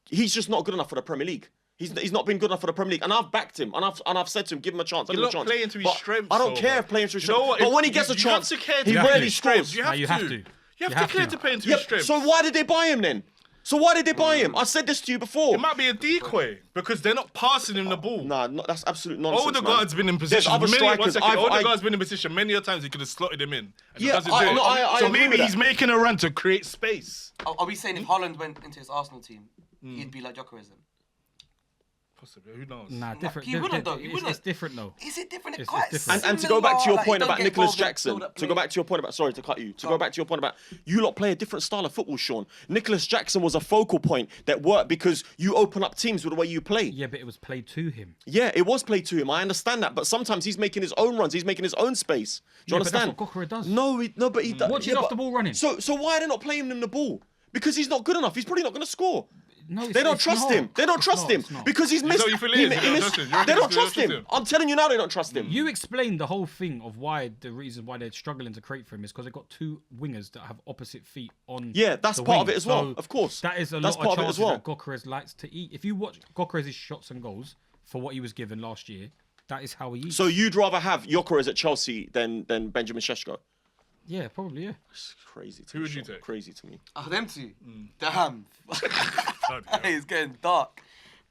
he's just not good enough for the Premier League. He's not been good enough for the Premier League, and I've backed him, and I've said to him, give him a chance. Give him a You're not chance. playing to his But strengths, I don't though, care man. if playing to his You know strengths. what? But when he You- gets a you chance, have to care to he his rarely strengths. scores. You have you to. have to. You You have have to care to. to play into Yeah, his strengths. so why did they buy him then? So why did they buy him? I said this to you before. It might be a decoy because they're not passing him the ball. Nah, that's absolute nonsense. Odegaard's been in position. There's other strikers. Odegaard's been in position many a times. He could have slotted him in. And he Yeah, doesn't I do it. agree So with maybe that. he's making a run to create space. Are we saying if Haaland went into his Arsenal team, he'd be like Gyökeres then? Possibly. Who knows? Nah, different. he wouldn't though, he It's wouldn't. different though. Is it different? It's Quite different. And to go back to your similar, point like, about don't get Nicholas involved in Jackson, build-up to go play. back to your point about, sorry to cut you, to go back to your point about, you lot play a different style of football, Sean. Nicholas Jackson was a focal point that worked because you open up teams with the way you play. Yeah, but it was played to him. Yeah, it was played to him. I understand that, but sometimes he's making his own runs. He's making his own space. Do you Yeah, but that's understand? what Gyökeres does. No, but he does. Watch his off the ball running. So why are they not playing him the ball? Because he's not good enough. He's probably not going to score. No, They don't trust him. They don't trust him because he's missed. what you feel it is? They don't missed- trust him. You reckon They don't they don't trust trust him. him? I'm telling you now, they don't trust him. You explained the whole thing of why the reason why they're struggling to create for him is because they've got two wingers that have opposite feet on. Yeah, that's the part wing. of it as well, So of course. That is a That's lot part of of it as chances well. that Gyökeres likes to eat. If you watch Gyökeres' shots and goals for what he was given last year, that is how he eats. So you'd rather have Gyökeres at Chelsea than Benjamin Šeško? yeah, probably yeah. It's crazy. To Who me, would you Sean. take? Crazy to me. Oh, them two. Damn. Bloody hell. It's getting dark.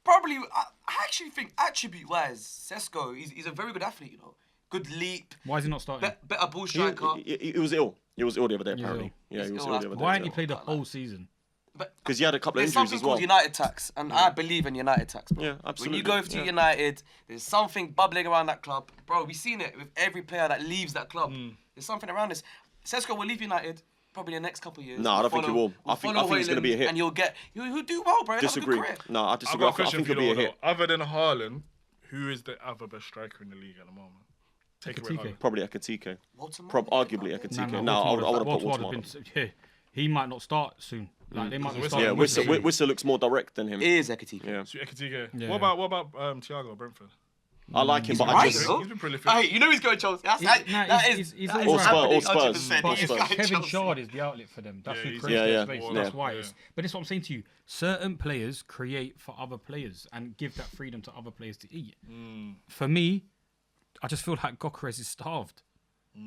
probably, I actually think attribute-wise, Sesko, he's a very good athlete, you know. Good leap. Why is he not starting? Better ball striker. He was ill. He was ill the other day, apparently. Yeah, he was ill the other day. Why hadn't he played the whole season? Because he had a couple of There's injuries something as well. called United tax, and I believe in United tax, bro. Yeah, absolutely. When you go to United, there's something bubbling around that club. Bro, we've seen it with every player that leaves that club. There's something around this. Sesko will leave United probably in the next couple of years. No, I don't think he will. I think it's going to be a hit. And you'll do well, bro. Disagree. No, I I've disagree. got a I question think for it'll you, be a though. hit. Other than Haaland, who is the other best striker in the league at the moment? Take away Ekitike. Haaland. Probably Ekitike. Waterman? Arguably Ekitike. No, I would have put Waterman. Yeah, he might not start soon. Like they might be Whistle- starting. Yeah, Wednesday. Whistle looks more direct than him. It is Ekitike. Yeah. So Ekitike. Yeah. What about Thiago at Brentford? I like him, but I right, just... though. He's been prolific. Hey, you know he's going Chelsea. That he's is all right. happening, All Spurs. 100%. But He's if going Kevin Chelsea. Shard is the outlet for them, that's Yeah, who he's- creates Yeah, space. yeah. That's Yeah. why it's. But it's what I'm saying to you. Certain players create for other players and give that freedom to other players to eat. For me, I just feel like Gyökeres is starved.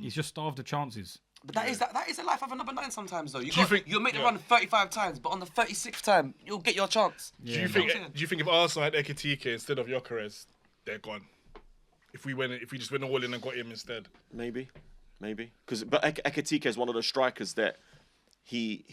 He's just starved of chances. But that is the life of a number 9 sometimes, though. think- You'll make the yeah. run 35 times, but on the 36th time, you'll get your chance. Do you think if Arsenal had Ekitike instead of Gyökeres, they're gone? If we just went all in and got him instead. Maybe. But Ekitike is one of those strikers that he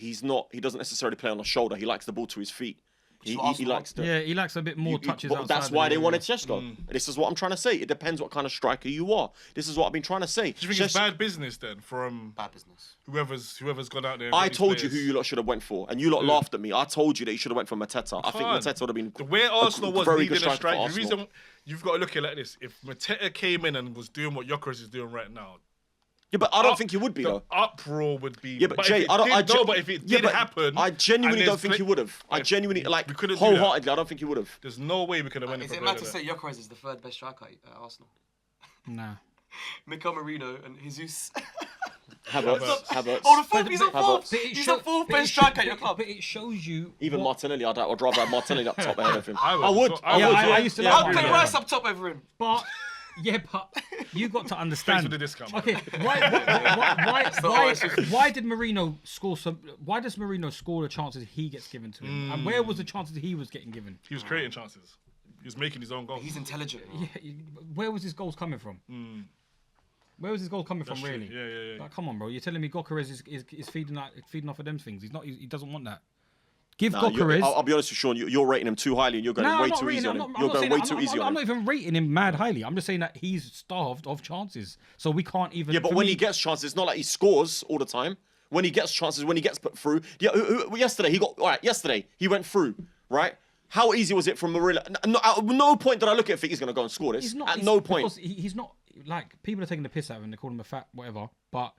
doesn't necessarily play on the shoulder. He likes the ball to his feet. He likes to... Yeah, he likes a bit more touches But outside. that's of why the they area. wanted Sesko. This is what I'm trying to say. It depends what kind of striker you are. This is what I've been trying to say. Do you think it's bad business then from Bad business. whoever's gone out there? And I got these told you who players? you lot should have went for, and you lot laughed at me. I told you that you should have went for Mateta. I think Can't. Mateta would have been The way Arsenal was very leading good a striker for strike. The Arsenal. reason you've got to look at it like this: if Mateta came in and was doing what Gyökeres is doing right now, Yeah, but I don't think he would be the though. uproar would be. Yeah, but if Jay, it I don't. did- but if it did happen, I genuinely and don't think there's he would have. I genuinely we couldn't do that. wholeheartedly. I don't think he would have. There's no way we could have won it Is for it mad to better. say Gyökeres is the 3rd best striker at Arsenal? Nah. Mikel Merino and Jesus. Havertz. Oh, the 4th. He's a Havertz. 4th. He's the 4th best striker at your club. But it shows you. Even what- Martinelli, I'd rather have Martinelli up top ahead of him. I would. I would. Yeah, I used to like I'll him, put yeah. Rice up top over him. But you got to understand. Thanks for the discount. Okay, why did Marino score some? Why does Marino score the chances he gets given to him? And where was the chances he was getting given? He was creating chances. He was making his own goals. He's intelligent. Yeah, where was his goals coming from? Where was his goal coming from? true. Really? Yeah. Like, come on, bro. You're telling me Gyökeres is feeding off of them things. He's not. He doesn't want that. Give Gyökeres. I'll be honest with you, Sean. You're rating him too highly, and you're going way too easy on him. You're going way too easy on I'm him. not even rating him mad highly. I'm just saying that he's starved of chances, so we can't even. Yeah, but for when me- he gets chances, it's not like he scores all the time. When he gets chances, when he gets put through. Yeah, yesterday he got. All right, yesterday he went through. Right. How easy was it from Marilla? At no point did I look at it and think he's going to go and score this. He's not, At he's- no point. because he's not like people are taking the piss out of him. They call him a fat whatever, but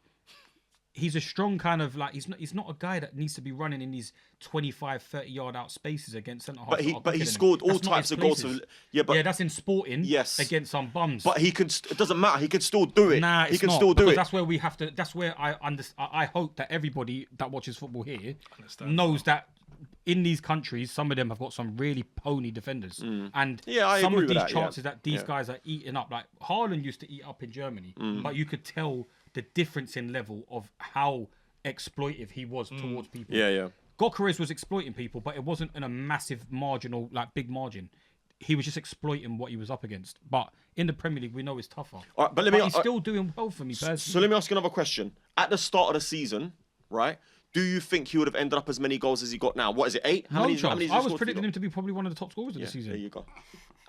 he's a strong kind of like he's not a guy that needs to be running in these 25, 30 yard out spaces against centre half. But he scored all types of goals. Yeah, that's in Sporting. Yes. Against some bums. But he could. It doesn't matter. He could still do it. Nah, he it's can not, still do because it. that's where we have to. That's where I hope that everybody that watches football here knows that in these countries, some of them have got some really pony defenders, and Yeah, I some agree of with these that, yeah. chances that these Yeah. guys are eating up. Like Haaland used to eat up in Germany, but you could tell the difference in level of how exploitive he was towards people. Yeah. Gyökeres was exploiting people, but it wasn't in a massive marginal, like big margin. He was just exploiting what he was up against. But in the Premier League, we know it's tougher. All right, but let me. He's still doing well for me personally. So let me ask you another question. At the start of the season, right? Do you think he would have ended up as many goals as he got now? What is it, 8? No chance. has he I was scored predicting for you him to be probably one of the top scorers of lot? the season. There you go.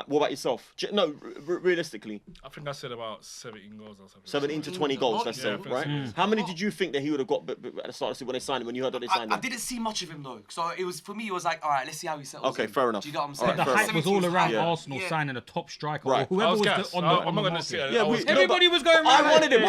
What about yourself? No, realistically, I think I said about 17 goals or something. 17 to 20 goals, let's say, I think right? so. How many did you think that he would have got at the start of the season when they signed him, when you heard that they signed I him? didn't see much of him though, so it was for me. It was like, all right, let's see how he settles. Okay, in. fair enough. Do you get what I'm All saying? right, The fair hype enough. was all around Yeah. Arsenal signing a top striker Right. or whoever I was was gassed. on I'm the not going to market. sit. Yeah, I was no, Everybody was going I around. wanted him.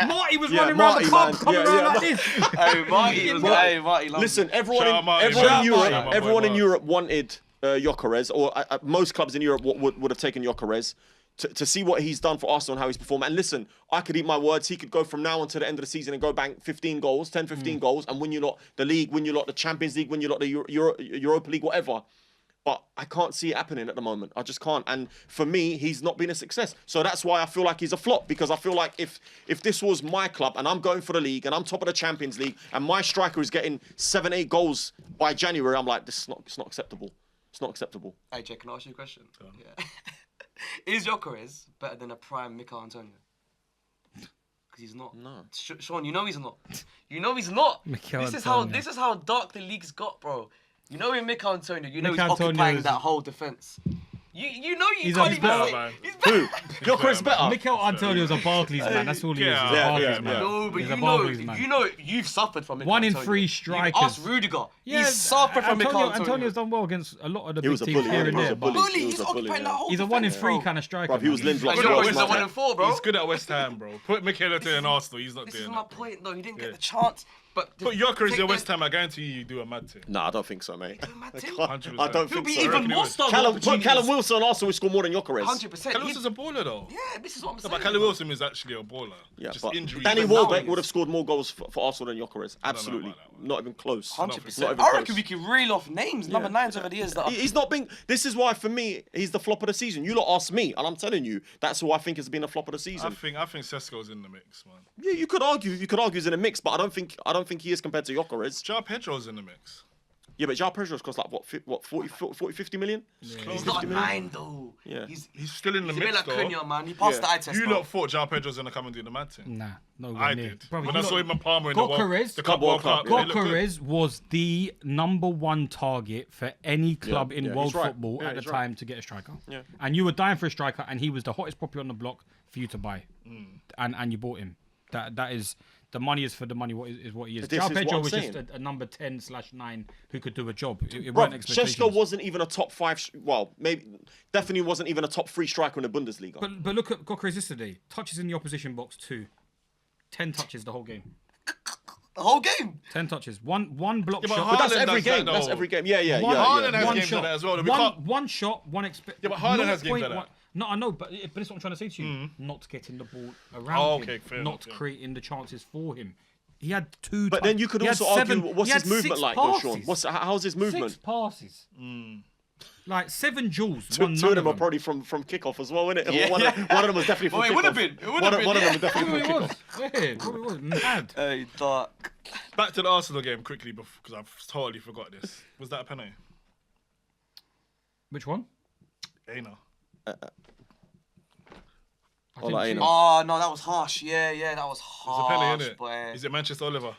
Marty was Yeah, running around Marty, the club, man. coming Yeah, around yeah. like this. Hey, Marty was Marty. Listen, everyone Shout out Marty, in shout out Europe, Marty, my everyone boy, in Marty. Europe wanted Gyökeres, or most clubs in Europe would have taken Gyökeres to see what he's done for Arsenal and how he's performed. And listen, I could eat my words. He could go from now until the end of the season and go bang 15 goals, 10, 15 goals, and win you lot the league, win you lot the Champions League, win you lot the Europa League, whatever. But I can't see it happening at the moment. I just can't. And for me, he's not been a success. So that's why I feel like he's a flop, because I feel like if this was my club and I'm going for the league and I'm top of the Champions League and my striker is getting 7, 8 goals by January, I'm like, it's not acceptable. It's not acceptable. Hey, Jay, can I ask you a question? Yeah. Is Gyökeres better than a prime Mikel Antonio? Because he's not. No. Sean, you know he's not. You know he's not. Mikel This Antonio. is how dark the league's got, bro. You know in Mikel Antonio, you know Mikel he's Antonio occupying is- that whole defence. You know you He's can't a- even better, say. man. He's Who? better. Gyökeres better. Mikel Antonio's a Barclays man. That's all he is. He's a Yeah, Barclays yeah, man. No, but He's you a know, Barclays man. you've suffered from Mikel One in Antonio. 3 You strikers. ask Rudiger. He's suffered from Mikel Antonio. Antonio's done well against a lot of the He big was a teams bully, here he and was there. a But bully. Bully, He was he's a bully, occupying yeah. that whole he's a 1 in defence, 3 bro. kind of striker. Bruv, he was man. Lindelof. And you're West always a Ham. 1 in 4, bro. He's good at West Ham, bro. Put Mikel Antonio in Arsenal. He's not This doing is that. my bro. point, though. He didn't Yeah. get the chance. But Put Gyökeres take in West Ham. I guarantee you do a mad thing. No, I don't think so, mate. mad thing. I 100%. don't He'll think be so. even more star. Put Callum Wilson on Arsenal, we score more than Gyökeres. 100%. Callum Wilson's a baller though. Yeah, this is what I'm No, saying. but Callum Wilson is actually a baller. Yeah, Just but injuries. Danny Even now Welbeck he would is. have scored more goals for Arsenal than Gyökeres. Absolutely. about that one. Not even close. 100%. Not even I reckon close. we can reel off names, number 9s over the years that are. He's not being. This is why, for me, he's the flop of the season. You lot ask me, and I'm telling you, that's who I think has been the flop of the I season. think Sesko's in the mix, man. Yeah, you could argue he's in a mix, but I don't think he is compared to Gyökeres. João Pedro's in the mix. Yeah, but João Pedro's cost like what 40, 50 million? He's not a 9 though. Yeah. He's still in the a bit mix like though. Cunha, man. He passed the eye test. You bro. lot thought João Pedro's gonna come and do the mad thing. Nah, no I near. did. Brother, When you I saw lot- him and Palmer in the Gyökeres- Cup World Cup, Cup, they looked good. Gyökeres was the number 1 target for any club in yeah, world he's right. football Yeah, at the he's right. time to get a striker. Yeah. And you were dying for a striker, and he was the hottest property on the block for you to buy. And you bought him. That is the money is for the money. What he is. This João is what Pedro I'm was saying. just a number 10/9 who could do a job. It Bro, weren't expectations. Šeško wasn't even a top 5. Well, maybe definitely wasn't even a top 3 striker in the Bundesliga. But look at Gyökeres yesterday. Touches in the opposition box 2. 10 touches the whole game. The whole game. 10 touches. One block Yeah, but shot. But that's Haaland every does that, game. That's though. every game. Yeah. Haaland has One games shot. like that as well. We can't- One shot, one expect. Yeah, but Haaland has games like that. No, I know, but it's what I'm trying to say to you. Not getting the ball around Oh, him. okay, fair not enough, yeah. creating the chances for him. He had 2. But then you could he had also argue, 7 what's he his had movement 6 like, though, passes. Sean? How's his movement? 6 passes. Like 7 joules. Two One of none them are them. probably from kickoff as well, innit? Yeah. One of them was definitely from Well, kickoff. it would have been. It would have been. One of them yeah. was definitely Probably from was. kickoff. Yeah, probably was. Mad. Hey, dark. Back to the Arsenal game quickly because I've totally forgot this. Was that a penalty? Which one? Aina. I Oh, think like, she- ain't it? Oh no, that was harsh. Yeah, that was It's a harsh, penalty, innit? boy. Is it Manchester Oliver?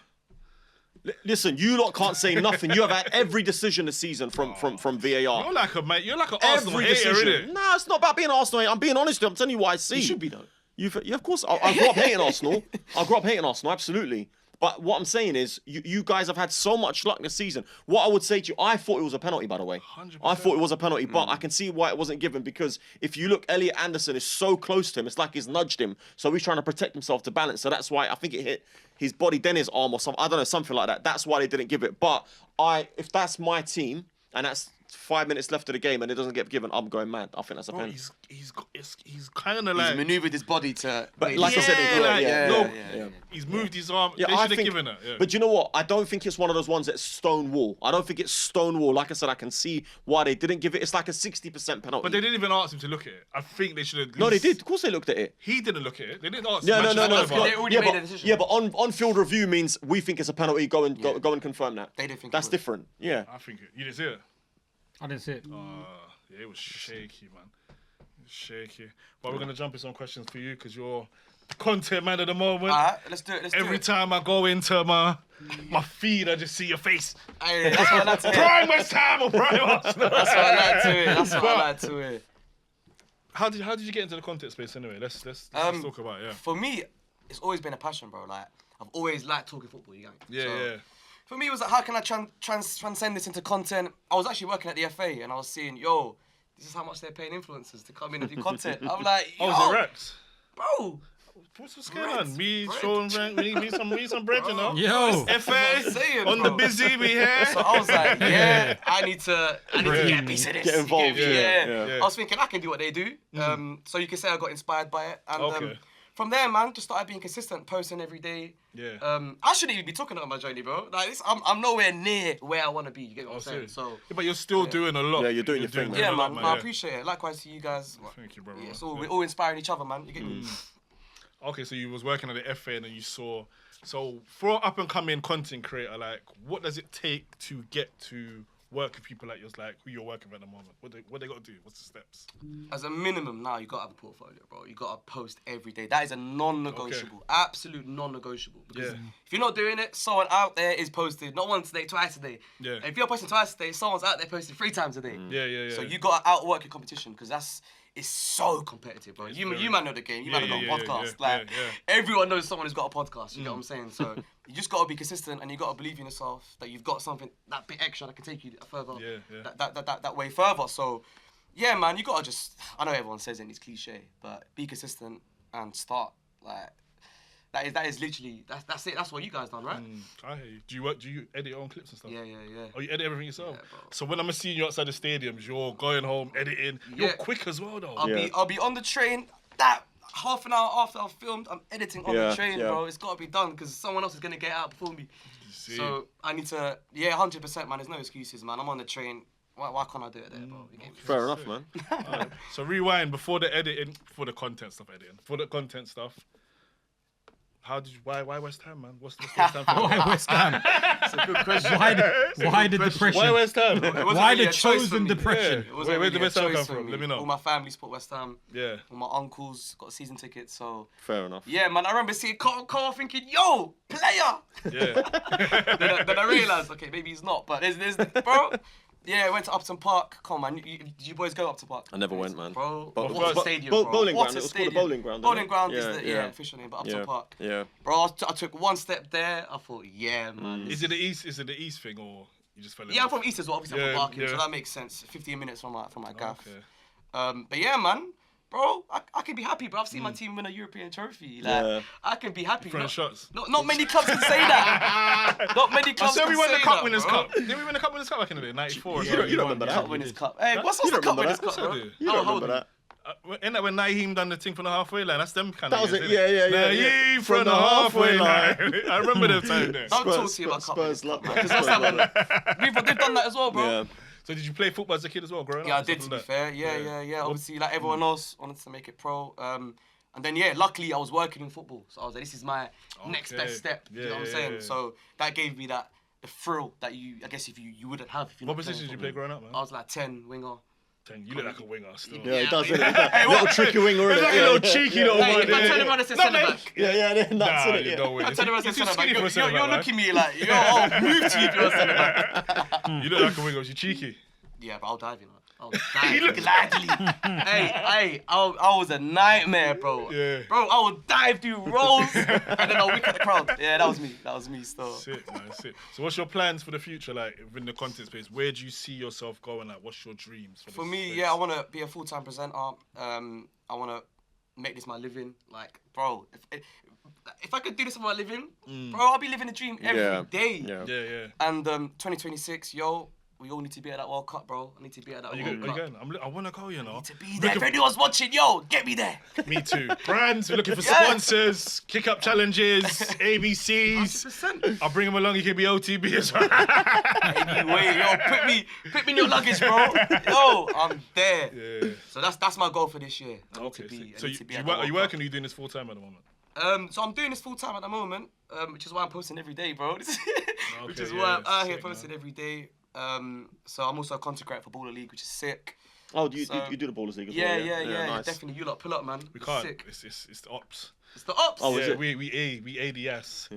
Listen, you lot can't say nothing. You have had every decision this season from VAR. You're like a mate. You're like an Arsenal Every hater, decision. innit? Nah, it's not about being Arsenal. Mate. I'm being honest. I'm telling you what I see. You should be though. Yeah, of course. I grew up hating Arsenal. Absolutely. But what I'm saying is, you guys have had so much luck this season. What I would say to you, I thought it was a penalty, by the way. 100%. I thought it was a penalty, but I can see why it wasn't given, because if you look, Elliot Anderson is so close to him, it's like he's nudged him. So he's trying to protect himself to balance. So that's why I think it hit his body, then his arm or something. I don't know, something like that. That's why they didn't give it. But if that's my team, and that's 5 minutes left of the game and it doesn't get given, I'm going mad. I think that's a Bro, penalty. he's kind of He's like manoeuvred his body to. But like I said, yeah. he's moved his arm. Yeah, they I should have think, given it. Yeah. But you know what? I don't think it's one of those ones that's stonewall. I don't think it's stonewall. Like I said, I can see why they didn't give it. It's like a 60% penalty. But they didn't even ask him to look at it. I think they should have. No, they did. Of course they looked at it. He didn't look at it. They didn't ask. Yeah, no. Manchester Oliver. They already Yeah, made but, a decision. yeah, but on-field review means we think it's a penalty. Go and confirm that. They didn't think it That's was. different. Yeah. I think you didn't see it. I didn't see it. Yeah, it was shaky, man. It was shaky. But we're gonna jump in some questions for you because you're the content man at the moment. Alright, let's do it. Every time I go into my feed, I just see your face. Hey, that's what I like to hear. Prime West Ham or Prime Arsenal. That's what I like to hear. That's what I like to hear. How did you get into the content space anyway? Let's talk about it. Yeah. For me, it's always been a passion, bro. Like I've always liked talking football. You get me? Yeah, So, yeah. For me, it was like, how can I transcend this into content? I was actually working at the FA and I was seeing, yo, this is how much they're paying influencers to come in and do content. I'm like, yo, Oh, was it Rex? bro. What's going Bread, on? Me, bread. Sean, Frank, we need some bread, you know? Yo. FA, saying, on the bro. busy, we here. So I was like, yeah, I need to get a piece of this. Get involved, You get me? yeah. Yeah. I was thinking I can do what they do. So you can say I got inspired by it. And Okay. from there, man, just started being consistent, posting every day. Yeah. I shouldn't even be talking about my journey, bro. Like this, I'm nowhere near where I want to be. You get what I'm saying? Serious. So Yeah, but you're still doing a lot. Yeah, you're doing your thing, yeah, a lot, man. I appreciate it. Likewise to you guys. Thank you, brother. Yeah, so we're all inspiring each other, man. You get me? Okay, so you was working at the FA and then you saw. So for an up and coming content creator, like, what does it take to get to work with people like yours, like who you're working with at the moment? What they got to do? What's the steps? As a minimum, now you got to have a portfolio, bro. You got to post every day. That is a non-negotiable, absolute non-negotiable. Because if you're not doing it, someone out there is posting not once a day, twice a day. Yeah. If you're posting twice a day, someone's out there posting 3 times a day. Yeah. So you got to outwork your competition because it's so competitive, bro. You might know the game. You might know the podcast. Everyone knows someone who's got a podcast. You get what I'm saying? So you just got to be consistent and you got to believe in yourself that you've got something that bit extra that can take you further. That way further. So yeah, man, you got to just. I know everyone says it, it's cliche, but be consistent and start. Like that is literally that's it. That's what you guys done, right? I hear you. Do you edit your own clips and stuff? Yeah. Oh, you edit everything yourself? Yeah, bro. So when I'm seeing you outside the stadiums, you're going home, editing. You're quick as well, though. I'll be on the train. That half an hour after I've filmed, I'm editing on the train, bro. It's got to be done because someone else is going to get out before me. So I need to, 100%, man. There's no excuses, man. I'm on the train. Why can't I do it there, bro? Fair enough, man. Right. So rewind before the editing, for the content stuff. Why West Ham, man? What's West Ham? Why West Ham? It's a good question. Why the depression? Why West Ham? Why the chosen depression? Where'd the West Ham come from? Let me know. All my family support West Ham. Yeah. All my uncles got season tickets, so... Fair enough. Yeah, man, I remember seeing Carl thinking, yo, player! Yeah. then I realised, okay, maybe he's not, but there's bro... Yeah, I went to Upton Park. Come on, man. Did you boys go up to Park? I never went, man. Bro, But- what a stadium, bro. Bowling What ground. a It was called a stadium. bowling ground. Bowling isn't it? ground is the official name, but Upton Park. Yeah. Bro, I took one step there. I thought, yeah, man. Is it the East thing or you just fell in? Yeah, I'm love? from East as well. Obviously, I'm from Barking, so that makes sense. 15 minutes from my gaff. Okay. But yeah, man. Bro, I can be happy, bro. I've seen my team win a European trophy. Like, I can be happy. Throwing shots. Not many clubs can say that. Not many clubs can say that. we won the Cup Winners' bro. Cup. Didn't we win the Cup Winners' Cup back in the day? 94 or You something? don't remember that? Cup Winners' Cup. Hey, what's the Cup Winners' Cup, bro? You don't remember that? Isn't that when Naheem done the thing from the halfway line? That's them kind of. That was years, it. innit? Yeah. Naheem from the halfway line. I remember the time there. Don't talk to you about Cup Winners' Spurs Cup, luck. man. 'Cause that's how they've done that as well, bro. Yeah. So did you play football as a kid as well, growing Yeah, I up? did, to be fair. Yeah. Obviously, like everyone else, wanted to make it pro. And then, luckily, I was working in football. So I was like, this is my next best step. You know what I'm saying? So that gave me the thrill that I guess if you wouldn't have. If you're What not position did you play growing up, man? I was like 10, winger. 10. You look like a winger still. Yeah, it does. Little tricky winger, It's isn't like it? a little cheeky little Hey, one. if I turn around and say centre back. Yeah, that's Nah, it. you don't win. I turn around and say You're too centre skinny for a back. centre You're back, man. looking at me like, I'll move to you if you're a centre back. You look like a winger. You cheeky. Yeah, but I'll dive, you know. I'll dive gladly. hey, I was a nightmare, bro. Yeah. Bro, I would dive through rolls and then I'll wick at the crowd. Yeah, that was me still. Sick, man, sick. So what's your plans for the future, like, in the content space? Where do you see yourself going? Like, what's your dreams? For me, I want to be a full-time presenter. I want to make this my living. Like, bro, if I could do this for my living, bro, I'll be living the dream every day. Yeah. And 2026, we all need to be at that World Cup, bro. I need to be at that Are you World Cup. going? I want to go, you know. I need to be there. If anyone's watching, get me there. Me too. Brands, we're looking for Yeah. sponsors, kick-up challenges, ABCs. 100%. I'll bring them along. You can be OTB as well. Anyway, put me in your luggage, bro. I'm there. Yeah. So that's my goal for this year. Okay. I So need to be you at that are you World working or are you doing this full-time at the moment? Cup. So I'm doing this full time at the moment, which is why I'm posting every day, bro. Which is Okay, why I'm yeah, out here sick, posting every day. So I'm also a content creator for Baller League, which is sick. Oh, you do the Ballers League as well? Yeah, Nice. definitely. You lot pull up, man. We can't. Sick. It's the ops. It's the ops. Oh, is Yeah, it? we ADS.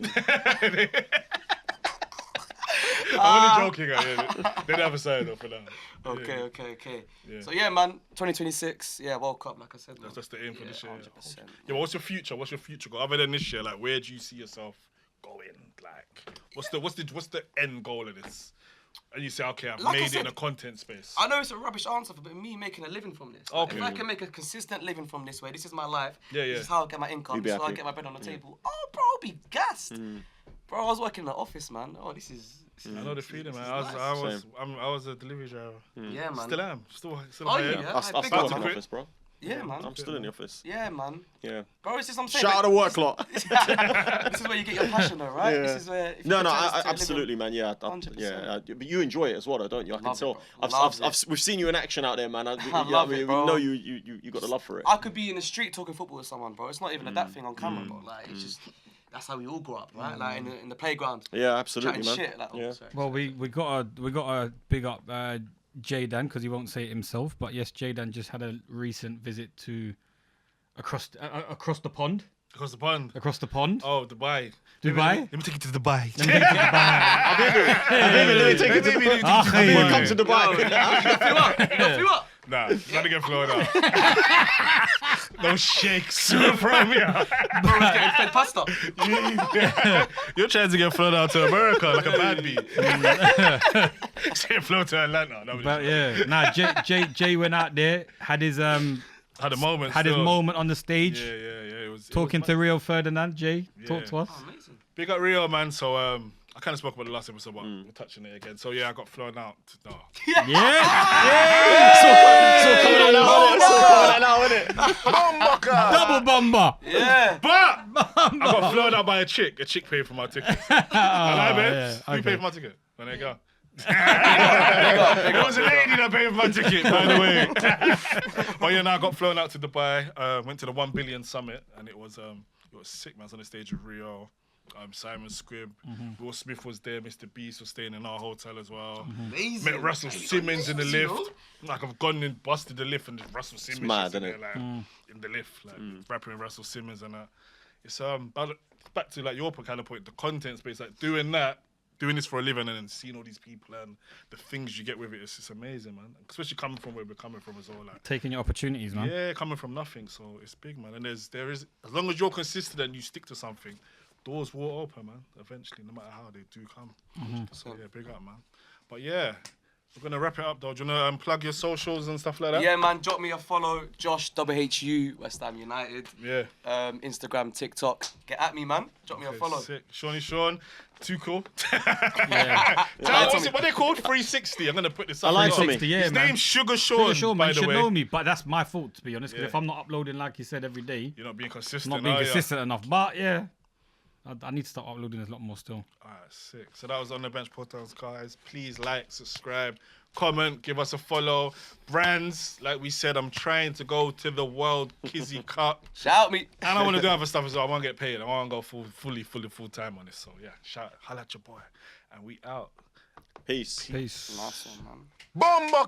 I'm only joking. They never say though for now. Okay. Yeah. So yeah, man. 2026. Yeah, World Cup, like I said. Man. That's the aim for this year. 100%. Yeah, but what's your future? What's your future goal? Other than this year, like, where do you see yourself going? Like, what's the end goal of this? And you say, okay, I've Like I made it said, in a content space. I know it's a rubbish answer, but me making a living from this. Like, Okay. If I can make a consistent living from this way, this is my life. Yeah. This is how I get my income. You'd be This is how I happy. get my bread on the table. Oh, bro, I'll be gassed. Bro, I was working in the office, man. Oh, this is I know the feeling, man. nice. I was a delivery driver. Yeah, man. Still am. Still Are I you? am. Yeah? I still Big work up, in the man. office, bro. Yeah, man. I'm still in the office. Yeah, man. Yeah. Bro, it's just I'm saying. Shout out to work lot. This is where you get your passion, though, right? Yeah. This is where. If you No, can no, turn this to a living- absolutely, man. Yeah, 100%. but you enjoy it as well, though, don't you? I can Love it, tell. bro. Love it. We've seen you in action out there, man. love it, we bro. know you got the love for it. I could be in the street talking football with someone, bro. It's not even a that thing on camera, bro. Like, it's just. that's how we all grew up, right? Like in the playground. Yeah, absolutely, Chatting man. shit. Like, Yeah. sorry. Well, we got to big up Jaydan because he won't say it himself, but yes, Jaydan just had a recent visit to across the pond. Across the pond. Across the pond. Oh, Dubai. Dubai? Let me take you to Dubai. Let me take you to Dubai. Come to Dubai. You flew up. Nah, trying to get flown out. No shakes from you. Bro, was getting fed pasta. You're trying to get flown out to America like a bad bee. Get flown to Atlanta. No, But yeah, nah, Jay went out there, had his had a moment. his moment on the stage, Yeah. It was talking to Rio Ferdinand. Jay, talk to us. Oh, amazing. Big up Rio, man. So I kind of spoke about the last episode, but we're touching it again. So yeah, I got flown out. Yeah. Double bomber. Yeah. But I got flown out by a chick. A chick paid for my ticket. yeah, Who okay. paid for my ticket? Well, there you go. It was a lady that paid for my ticket, by the way. But yeah, now I got flown out to Dubai. Went to the 1 Billion Summit, and it was sick, man. I was on the stage with Rio, Simon Squibb, Will Smith was there, Mr. Beast was staying in our hotel as well. Amazing. Met Russell Simmons in the lift. Like I've gone and busted the lift, and Russell Simmons mad, just in isn't there, it? like, in the lift, like rapping with Russell Simmons and that. It's back to like your kind of point, the content space, like doing this for a living and then seeing all these people and the things you get with it. It's just amazing, man. Especially coming from where we're coming from as well, like. Taking your opportunities, man. Yeah, coming from nothing, so it's big, man. And there is as long as you're consistent and you stick to something, doors will open, man. Eventually, no matter how they do come. So yeah, big up, man. But yeah, we're gonna wrap it up though. Do you wanna plug your socials and stuff like that? Yeah, man, drop me a follow, Josh WHU, West Ham United. Yeah. Instagram, TikTok. Get at me, man. Drop me a follow. Sick. Sean, too cool. Yeah. What they called 360. I'm gonna put this up. I like as well. Tommy. Yeah, His man. name's Sugar Sean, Sure, by man, you the should way. know me, but that's my fault, to be honest. 'Cause Yeah. if I'm not uploading, like you said, every day, You're not being consistent. not being are ya? consistent enough. But yeah, I need to start uploading a lot more still. Alright, sick. So that was On The Bench Podcast, guys. Please like, subscribe, comment, give us a follow. Brands, like we said, I'm trying to go to the World Kizzy Cup. Shout me. And I want to do other stuff as well. I want to get paid. I want to go full time on this. So yeah, holla at your boy. And we out. Peace. Peace. Nice one, man. Bomba